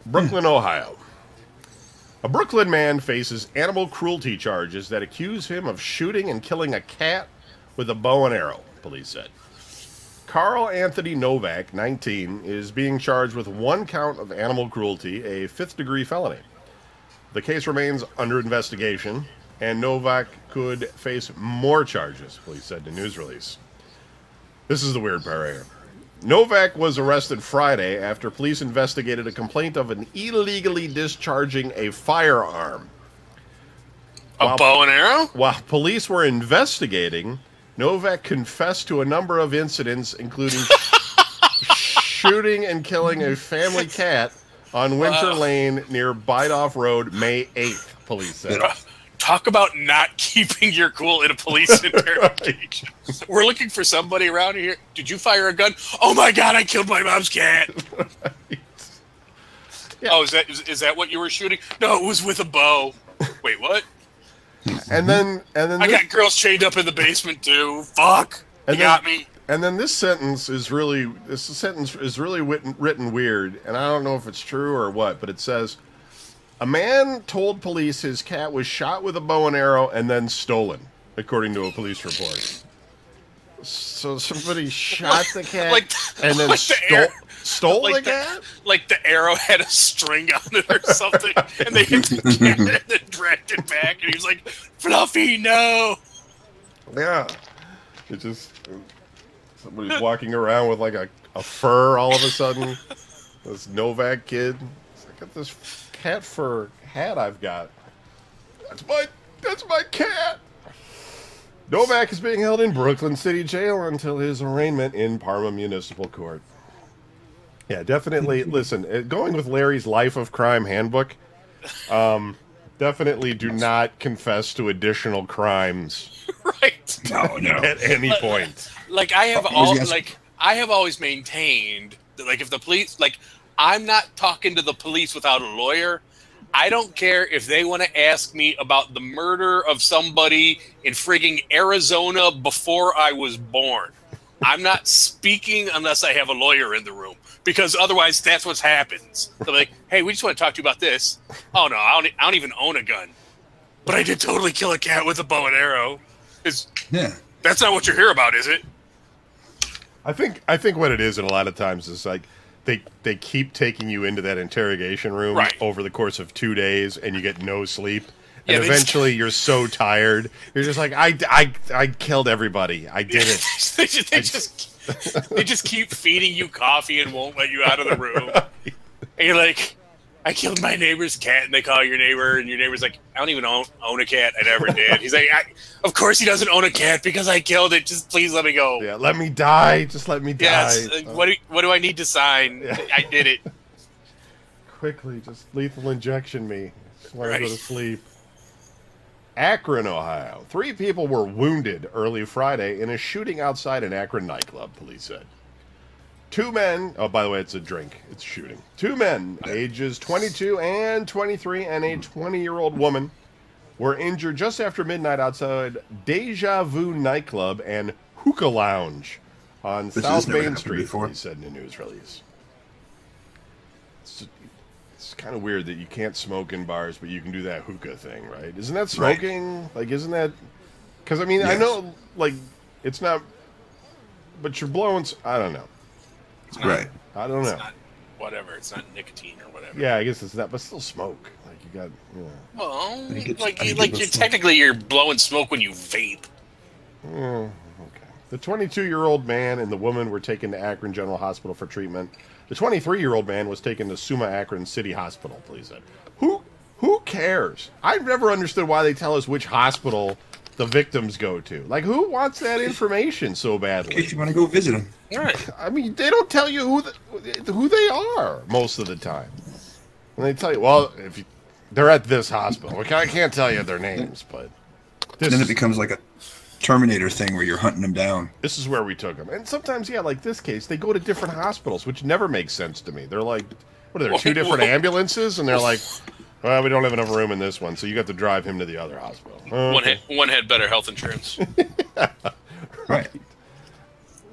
Brooklyn, Ohio. A Brooklyn man faces animal cruelty charges that accuse him of shooting and killing a cat with a bow and arrow, police said. Carl Anthony Novak, 19, is being charged with 1 count of animal cruelty, a 5th-degree felony. The case remains under investigation, and Novak could face more charges, police said in a news release. This is the weird part right here. Novak was arrested Friday after police investigated a complaint of an illegally discharging a firearm. A bow and arrow? While police were investigating, Novak confessed to a number of incidents, including shooting and killing a family cat on Winter Lane near Bidoff Road, May 8th, police said. Talk about not keeping your cool in a police interrogation. We're looking for somebody around here. Did you fire a gun? Oh my God, I killed my mom's cat. Right. Yeah. Oh, is that what you were shooting? No, it was with a bow. Wait, what? And then I got girls chained up in the basement too. Fuck. And You got me. And then this sentence is really written weird, and I don't know if it's true or what, but it says, a man told police his cat was shot with a bow and arrow and then stolen, according to a police report. So somebody shot the cat and then stole the cat? Like the arrow had a string on it or something, and they hit the cat and then dragged it back, and he was like, Fluffy, no! Yeah. It just... Somebody's walking around with like a fur all of a sudden. This Novak kid. Look at this cat fur hat I've got. That's my cat. Novak is being held in Brooklyn City Jail until his arraignment in Parma Municipal Court. Yeah, definitely. Listen, going with Larry's Life of Crime handbook, definitely do not confess to additional crimes. Right. No. At any point. Like I have always maintained that, like, if the police, like, I'm not talking to the police without a lawyer. I don't care if they want to ask me about the murder of somebody in frigging Arizona before I was born. I'm not speaking unless I have a lawyer in the room, because otherwise that's what happens. They're like, hey, we just want to talk to you about this. Oh no, I don't even own a gun, but I did totally kill a cat with a bow and arrow. That's not what you're here about, is it? I think what it is, and a lot of times is like they keep taking you into that interrogation room over the course of 2 days, and you get no sleep. And eventually, you're so tired. You're just like, I killed everybody. I did it. they just keep feeding you coffee and won't let you out of the room. And you're like, I killed my neighbor's cat, and they call your neighbor, and your neighbor's like, I don't even own a cat. I never did. He's like, of course he doesn't own a cat because I killed it. Just please let me go. Yeah, let me die. Just let me die. Yes. What do I need to sign? Yeah. I did it. Quickly, just lethal injection me. Just want to go to sleep. Akron, Ohio. 3 people were wounded early Friday in a shooting outside an Akron nightclub, police said. 2 men, oh, by the way, it's a drink. It's shooting. 2 men, ages 22 and 23, and a 20-year-old woman were injured just after midnight outside Deja Vu nightclub and hookah lounge on South Main Street, he said in a news release. It's kind of weird that you can't smoke in bars, but you can do that hookah thing, right? Isn't that smoking? Right. Like, isn't that... Because, I mean, yes. I know, like, it's not... But you're blowing... I don't know. Right. I don't know. Not, whatever. It's not nicotine or whatever. Yeah, I guess it's not, but still smoke. Like you got, you know. Technically you're blowing smoke when you vape. Okay. The 22-year-old man and the woman were taken to Akron General Hospital for treatment. The 23-year-old man was taken to Summa Akron City Hospital, police said. Who cares? I've never understood why they tell us which hospital the victims go to. Like, who wants that information so In badly? case you want to go visit them. All right. I mean, they don't tell you who they are most of the time. And they tell you, well, they're at this hospital. I can't tell you their names, but And then it becomes like a Terminator thing where you're hunting them down. this is where we took them. And sometimes, yeah, like this case, they go to different hospitals, which never makes sense to me. They're like, what are there, two different ambulances? And they're like, well, we don't have enough room in this one, so you got to drive him to the other hospital. One had better health insurance. Right.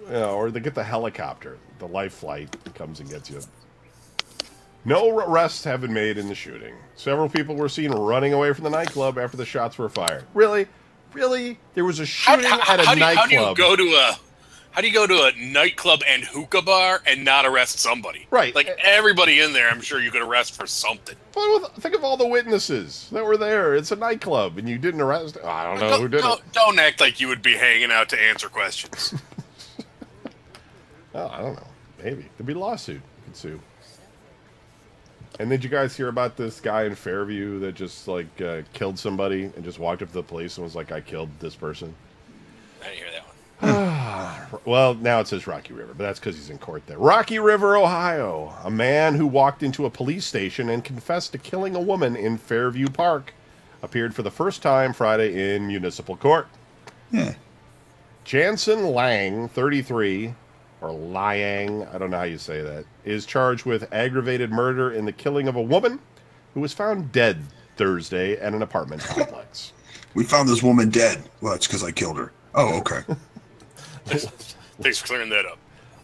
Yeah, or they get the helicopter. The life flight comes and gets you. No arrests have been made in the shooting. Several people were seen running away from the nightclub after the shots were fired. Really? Really? There was a shooting at a nightclub. How do you go to a nightclub and hookah bar and not arrest somebody? Right. Like everybody in there, I'm sure you could arrest for something. Well, think of all the witnesses that were there. It's a nightclub, and you didn't arrest. I don't know who did it. Don't act like you would be hanging out to answer questions. Oh, I don't know. Maybe there'd be a lawsuit. You could sue. And did you guys hear about this guy in Fairview that just killed somebody and just walked up to the police and was like, "I killed this person"? I didn't hear that one. Well, now it says Rocky River, but that's because he's in court there. Rocky River, Ohio. A man who walked into a police station and confessed to killing a woman in Fairview Park appeared for the first time Friday in municipal court. Yeah. Jansen Lang, 33, or Liang, I don't know how you say that, is charged with aggravated murder in the killing of a woman who was found dead Thursday at an apartment complex. We found this woman dead. Well, it's because I killed her. Oh, okay. Thanks for clearing that up.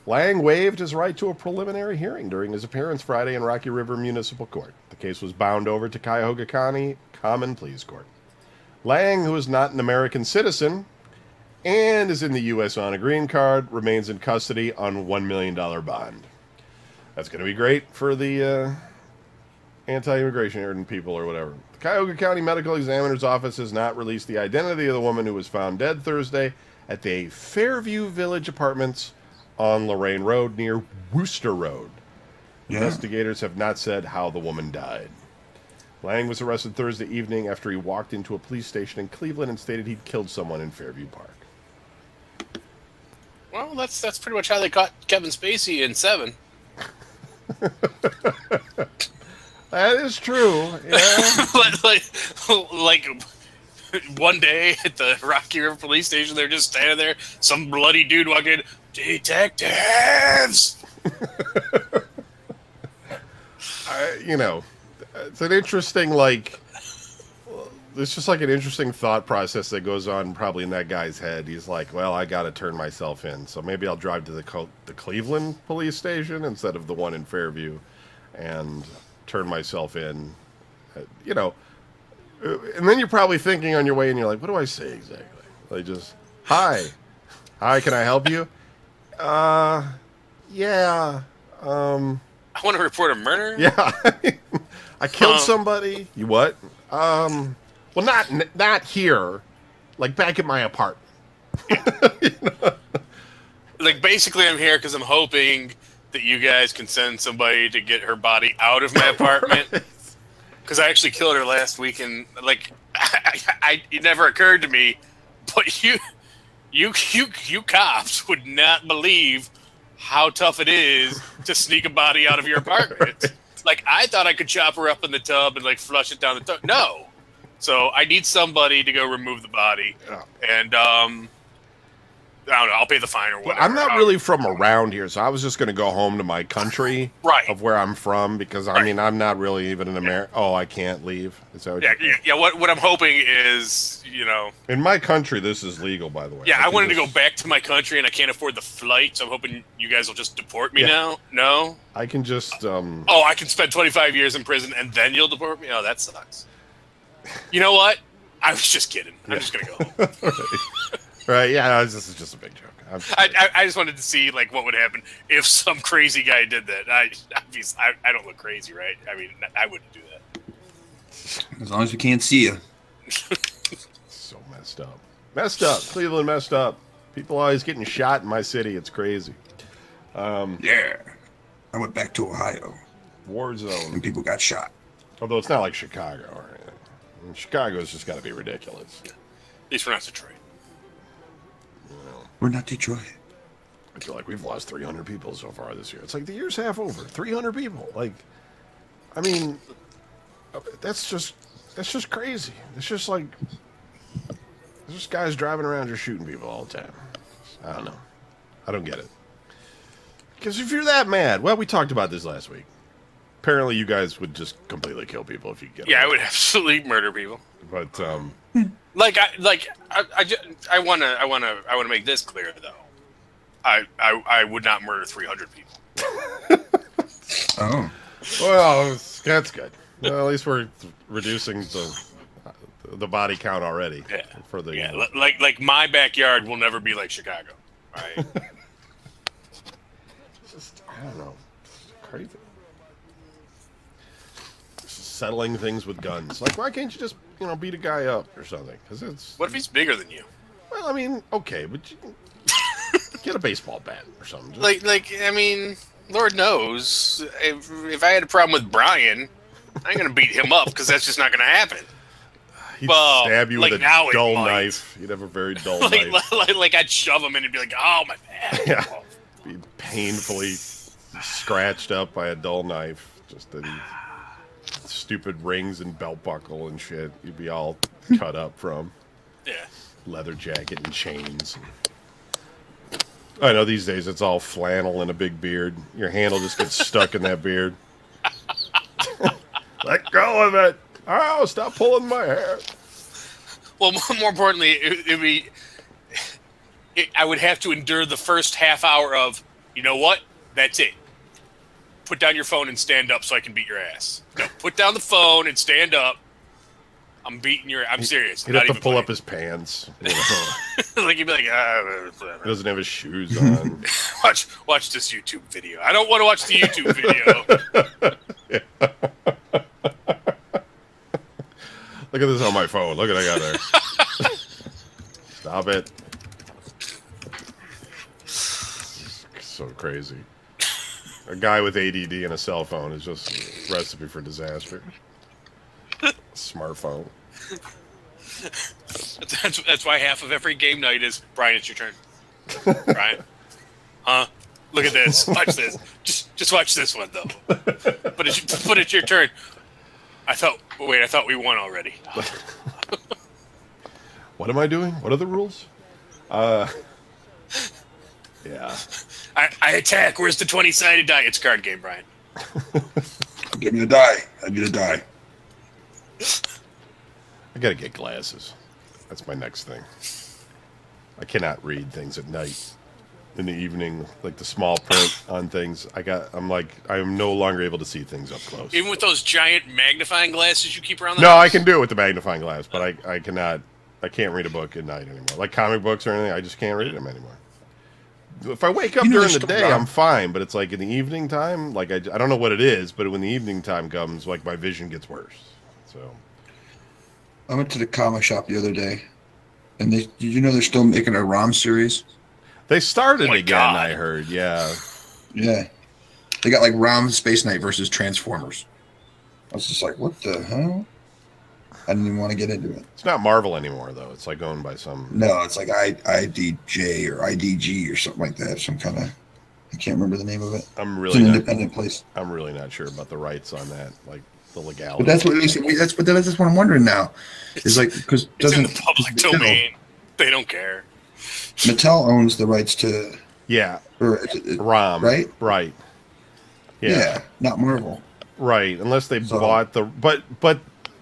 Lang waived his right to a preliminary hearing during his appearance Friday in Rocky River Municipal Court. The case was bound over to Cuyahoga County Common Pleas Court. Lang, who is not an American citizen and is in the U.S. on a green card, remains in custody on $1 million bond. That's going to be great for the anti-immigration people or whatever. The Cuyahoga County Medical Examiner's Office has not released the identity of the woman who was found dead Thursday at the Fairview Village Apartments on Lorraine Road near Wooster Road. Yeah. Investigators have not said how the woman died. Lang was arrested Thursday evening after he walked into a police station in Cleveland and stated he'd killed someone in Fairview Park. Well, that's pretty much how they caught Kevin Spacey in Seven. That is true. Yeah. like one day at the Rocky River police station, they're just standing there. Some bloody dude walking in. Detectives. It's an interesting, it's just like an interesting thought process that goes on probably in that guy's head. He's like, well, I got to turn myself in. So maybe I'll drive to the Cleveland police station instead of the one in Fairview and turn myself in, And then you're probably thinking on your way and you're like, what do I say exactly? Like just, hi, can I help you? Yeah. I want to report a murder. Yeah. I killed somebody. You what? Well, not here. Like back at my apartment. Like basically, I'm here because I'm hoping that you guys can send somebody to get her body out of my apartment. Because I actually killed her last week, and it never occurred to me, but you cops would not believe how tough it is to sneak a body out of your apartment. Like, I thought I could chop her up in the tub and flush it down the tub. No. So I need somebody to go remove the body, and I don't know. I'll pay the fine or whatever. I'm not really from around here, so I was just going to go home to my country of where I'm from because, I mean, I'm not really even an American. Oh, I can't leave? Is that what yeah. What I'm hoping is, In my country, this is legal, by the way. Yeah, I wanted to go back to my country, and I can't afford the flight, so I'm hoping you guys will just deport me now. No? I can just... I can spend 25 years in prison, and then you'll deport me? Oh, that sucks. You know what? I was just kidding. I'm just going to go home. Right, yeah, this is just a big joke. I just wanted to see what would happen if some crazy guy did that. I don't look crazy, right? I mean, I wouldn't do that. As long as we can't see you. So messed up. Messed up. Cleveland messed up. People always getting shot in my city. It's crazy. Yeah. I went back to Ohio. War zone. And people got shot. Although it's not like Chicago or anything. And Chicago's just got to be ridiculous. At least we're not Detroit. We're not Detroit. I feel like we've lost 300 people so far this year. It's like the year's half over. 300 people. Like, I mean, that's just crazy. It's just like, there's just guys driving around just shooting people all the time. I don't know. I don't get it. Because if you're that mad, well, we talked about this last week. Apparently, you guys would just completely kill people if you get. Yeah, I would absolutely murder people. But I wanna make this clear though. I would not murder 300 people. Oh. well, that's good. Well, at least we're reducing the body count already. Yeah. For the like my backyard will never be like Chicago. Right. Just, I don't know. It's crazy. Settling things with guns. Like, why can't you just, beat a guy up or something? Because it's. What if he's bigger than you? Well, I mean, okay, but you can get a baseball bat or something. I mean, Lord knows, if I had a problem with Brian, I ain't gonna beat him up because that's just not gonna happen. He'd Well, stab you with like a now it dull might. knife. He'd have a very dull knife. like I'd shove him in and be like, "Oh my bad." Yeah. Be painfully scratched up by a dull knife. Just the stupid rings and belt buckle and shit. You'd be all cut up from. Yeah. Leather jacket and chains. I know these days it's all flannel and a big beard. Your handle just gets stuck in that beard. Let go of it. Oh, stop pulling my hair. Well, more importantly, I would have to endure the first half hour of, you know what? That's it. Put down your phone and stand up so I can beat your ass. No, put down the phone and stand up. I'm serious. He'd have to pull up his pants. Like he'd be like, He doesn't have his shoes on. watch this YouTube video. I don't want to watch the YouTube video. Look at this on my phone. Look at I got there. Stop it. So crazy. A guy with ADD and a cell phone is just a recipe for disaster. Smartphone. That's why half of every game night is, Brian, it's your turn. Brian? Huh? Look at this. Watch this. Just watch this one, though. But it's your turn. I thought we won already. What am I doing? What are the rules? Yeah. I attack. Where's the 20-sided die? It's a card game, Brian. Give me a die. I need a die. I gotta get glasses. That's my next thing. I cannot read things at night. In the evening, like the small print on things, I'm no longer able to see things up close. Even with those giant magnifying glasses you keep around the No, house? I can do it with the magnifying glass, but I can't read a book at night anymore. Like comic books or anything, I just can't read them anymore. If I wake up during the day, I'm fine, but it's like in the evening time, like I don't know what it is, but when the evening time comes, like my vision gets worse. So I went to the comic shop the other day, and did you know they're still making a ROM series? they started Oh my again, God. I heard. Yeah. Yeah. They got like ROM Space Knight versus Transformers. I was just like, what the hell? I didn't even want to get into it. It's not Marvel anymore, though. It's like owned by some. No, it's like IDJ or IDG or something like that. Some kind of, I can't remember the name of it. I'm It's really an not, independent place. I'm really not sure about the rights on that, like the legality. But that's what that's what I'm wondering now. Is like because It's in doesn't the public domain. They don't care. Mattel owns the rights to Yeah, or ROM. right? Right. Yeah, not Marvel. Right, unless they So- bought the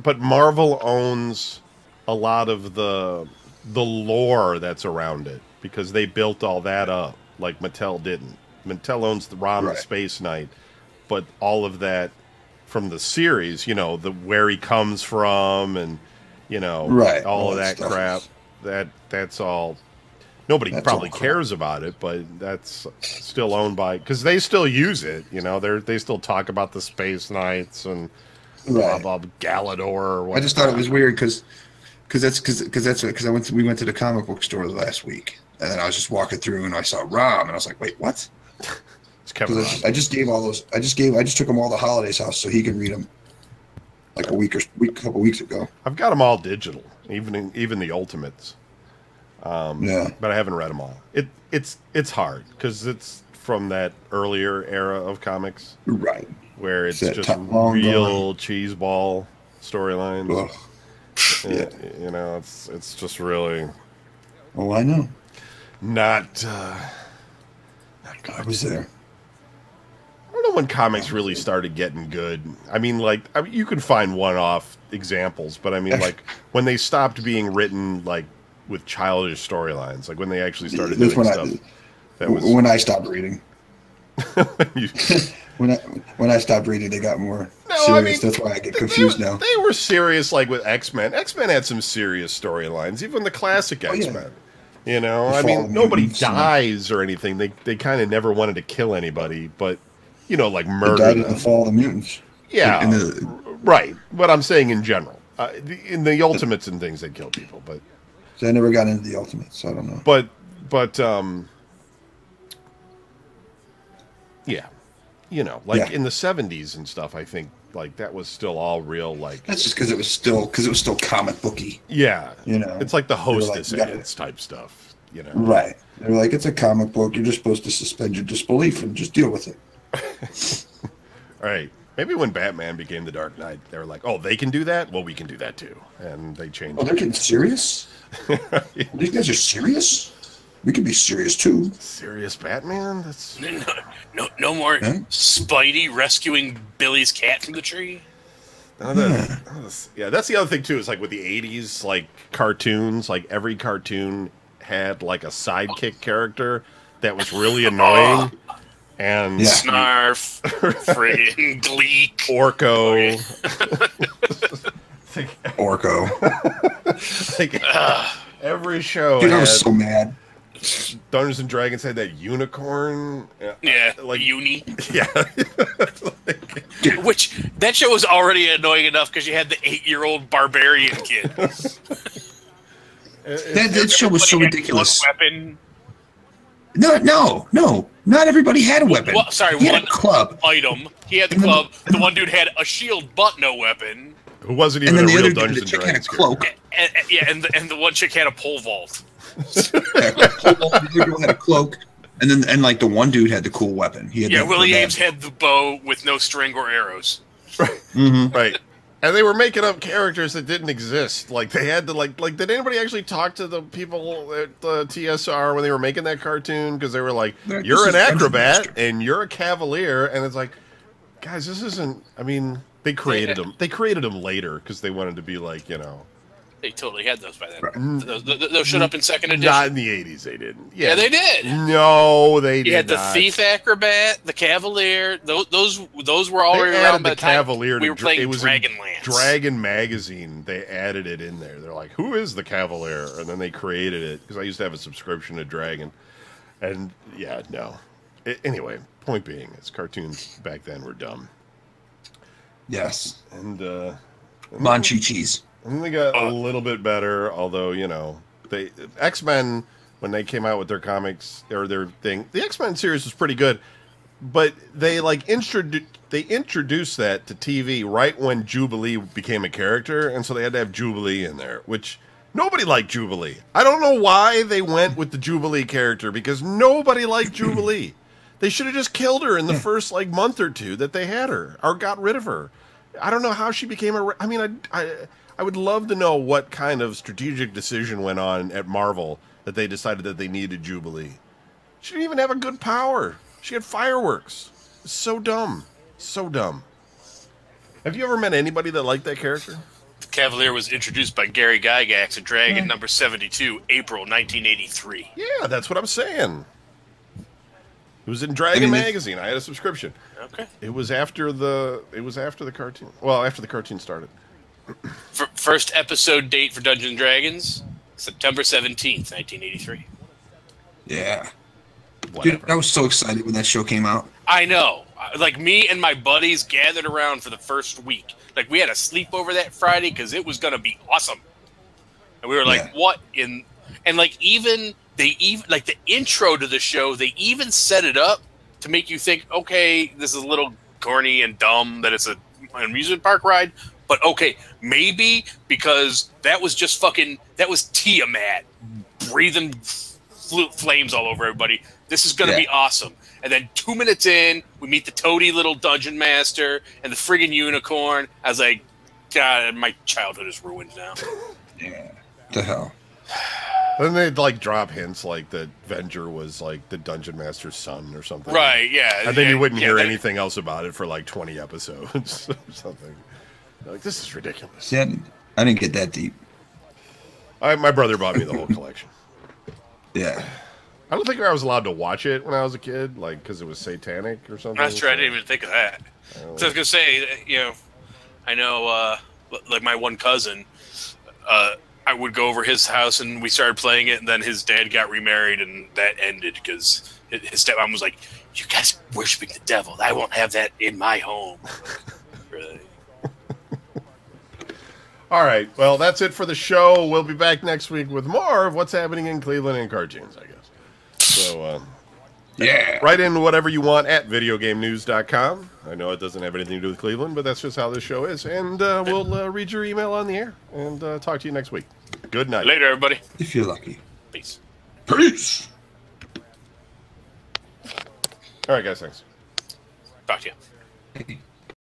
but Marvel owns a lot of the lore that's around it because they built all that up like Mattel didn't. Mattel owns the ROM Right. Space Knight, but all of that from the series, the where he comes from and Right, all of that that stuff crap. is- That's all. Nobody That's probably all crap. cares about it, but that's still owned by because they still use it. They still talk about the Space Knights and blah Right. blah Galador. Or what I just thought it was weird because we went to the comic book store last week, and then I was just walking through and I saw ROM, and I was like, wait, what? It's Kevin. Because I just gave all those. I just took him all to Holiday's house so he could read them, like couple weeks ago. I've got them all digital, even the Ultimates. Yeah. But I haven't read them all. It's hard because it's from that earlier era of comics Right. where it's That just long real cheeseball storylines. Ugh. Yeah. You know, it's just really Oh, I know. not good. I was there. I don't know when comics really started getting good. I mean, you can find one-off examples, but I mean, like when they stopped being written like with childish storylines, like when they actually started doing stuff. When I stopped reading. you, When I stopped reading, they got more serious. That's why I get confused now. They were serious, like with X-Men. X-Men had some serious storylines, even the classic X-Men. You know, I mean, nobody dies or anything. They kind of never wanted to kill anybody, but you know, like murder. They died in the Fall of the Mutants. Yeah, right. But I'm saying in general, in the Ultimates and things, they kill people, but so I never got into the Ultimates, so I don't know. But yeah, you know, like in the 70s and stuff, I think like that was still all real. Like that's just because it was still comic booky. Yeah, you know, it's like the Hostess ads type stuff. You know, right? They're like, it's a comic book. You're just supposed to suspend your disbelief and just deal with it. All right. Maybe when Batman became the Dark Knight, they were like, "Oh, they can do that. Well, we can do that too," and they changed. Oh, they're getting serious. These guys are serious. We could be serious too. Serious Batman? That's no more Spidey rescuing Billy's cat from the tree. Yeah, that's the other thing too. Is like with the '80s, like cartoons, like every cartoon had like a sidekick character that was really annoying. And Snarf, friggin' Gleek, Orko. Orko. Every show. Dude, I was so mad. Dungeons and Dragons had that unicorn. Yeah, like Uni. Yeah. Which that show was already annoying enough because you had the 8-year-old barbarian kid. That show was so ridiculous. Weapon. No. Not everybody had a weapon. Well, sorry, he one had a club item. He had the club. The one dude had a shield but no weapon. Who wasn't even a real Dungeons and Dragons had a cloak. And the one chick had a pole vault. The girl had a cloak, and like the one dude had the cool weapon. He had Willie Ames had the bow with no string or arrows. Right. Mm-hmm. Right. And they were making up characters that didn't exist. Like they had to like did anybody actually talk to the people at the TSR when they were making that cartoon? Because they were like, "You're an acrobat and you're a cavalier," and it's like, guys, this isn't. I mean, they created them. They created them later because they wanted to be like, you know. They totally had those by then. Right. Those showed up in second edition. Not in the 80s, they didn't. Yeah, they did. No, they did. You had the thief acrobat, the cavalier. Those were already around by the cavalier. We were playing Dragonlance. Dragon Magazine. They added it in there. They're like, "Who is the cavalier?" And then they created it because I used to have a subscription to Dragon. And yeah, no. Anyway, point being, is cartoons back then were dumb. Yes. And Monchi-Cheese. And they got a little bit better, although, you know, X-Men, when they came out with their comics or their thing, the X-Men series was pretty good, but they introduced that to TV right when Jubilee became a character, and so they had to have Jubilee in there, which nobody liked Jubilee. I don't know why they went with the Jubilee character, because nobody liked Jubilee. They should have just killed her in the first, month or two that they had her, or got rid of her. I don't know how she became I mean, I would love to know what kind of strategic decision went on at Marvel that they decided that they needed Jubilee. She didn't even have a good power. She had fireworks. It's so dumb. So dumb. Have you ever met anybody that liked that character? The Cavalier was introduced by Gary Gygax in Dragon number 72, April 1983. Yeah, that's what I'm saying. It was in Dragon Magazine. I had a subscription. Okay. It was after the cartoon. Well, after the cartoon started. First episode date for Dungeons & Dragons, September 17th, 1983. Yeah. Dude, I was so excited when that show came out. I know. Like, me and my buddies gathered around for the first week. Like, we had a sleepover that Friday because it was going to be awesome. And we were like, what in... And, even the intro to the show, they even set it up to make you think, okay, this is a little corny and dumb that it's an amusement park ride, But okay, maybe because that was just that was Tiamat breathing flames all over everybody. This is going to be awesome. And then 2 minutes in, we meet the toady little dungeon master and the friggin' unicorn. I was like, God, my childhood is ruined now. Yeah. What the hell? Then they'd like drop hints like that Venger was like the dungeon master's son or something. Right, yeah. And then you wouldn't hear anything else about it for like 20 episodes or something. Like, this is ridiculous. See, I didn't get that deep. My brother bought me the whole collection. Yeah. I don't think I was allowed to watch it when I was a kid, like, because it was satanic or something. That's true. I didn't even think of that. So I was going to say, I know, like my one cousin, I would go over his house and we started playing it, and then his dad got remarried, and that ended because his stepmom was like, "You guys worshiping the devil. I won't have that in my home." Really? All right. Well, that's it for the show. We'll be back next week with more of what's happening in Cleveland and cartoons, I guess. So, write in whatever you want at videogamenews.com. I know it doesn't have anything to do with Cleveland, but that's just how this show is. And we'll read your email on the air and talk to you next week. Good night. Later, everybody. If you're lucky. Peace. Peace. All right, guys. Thanks. Talk to you. Hey.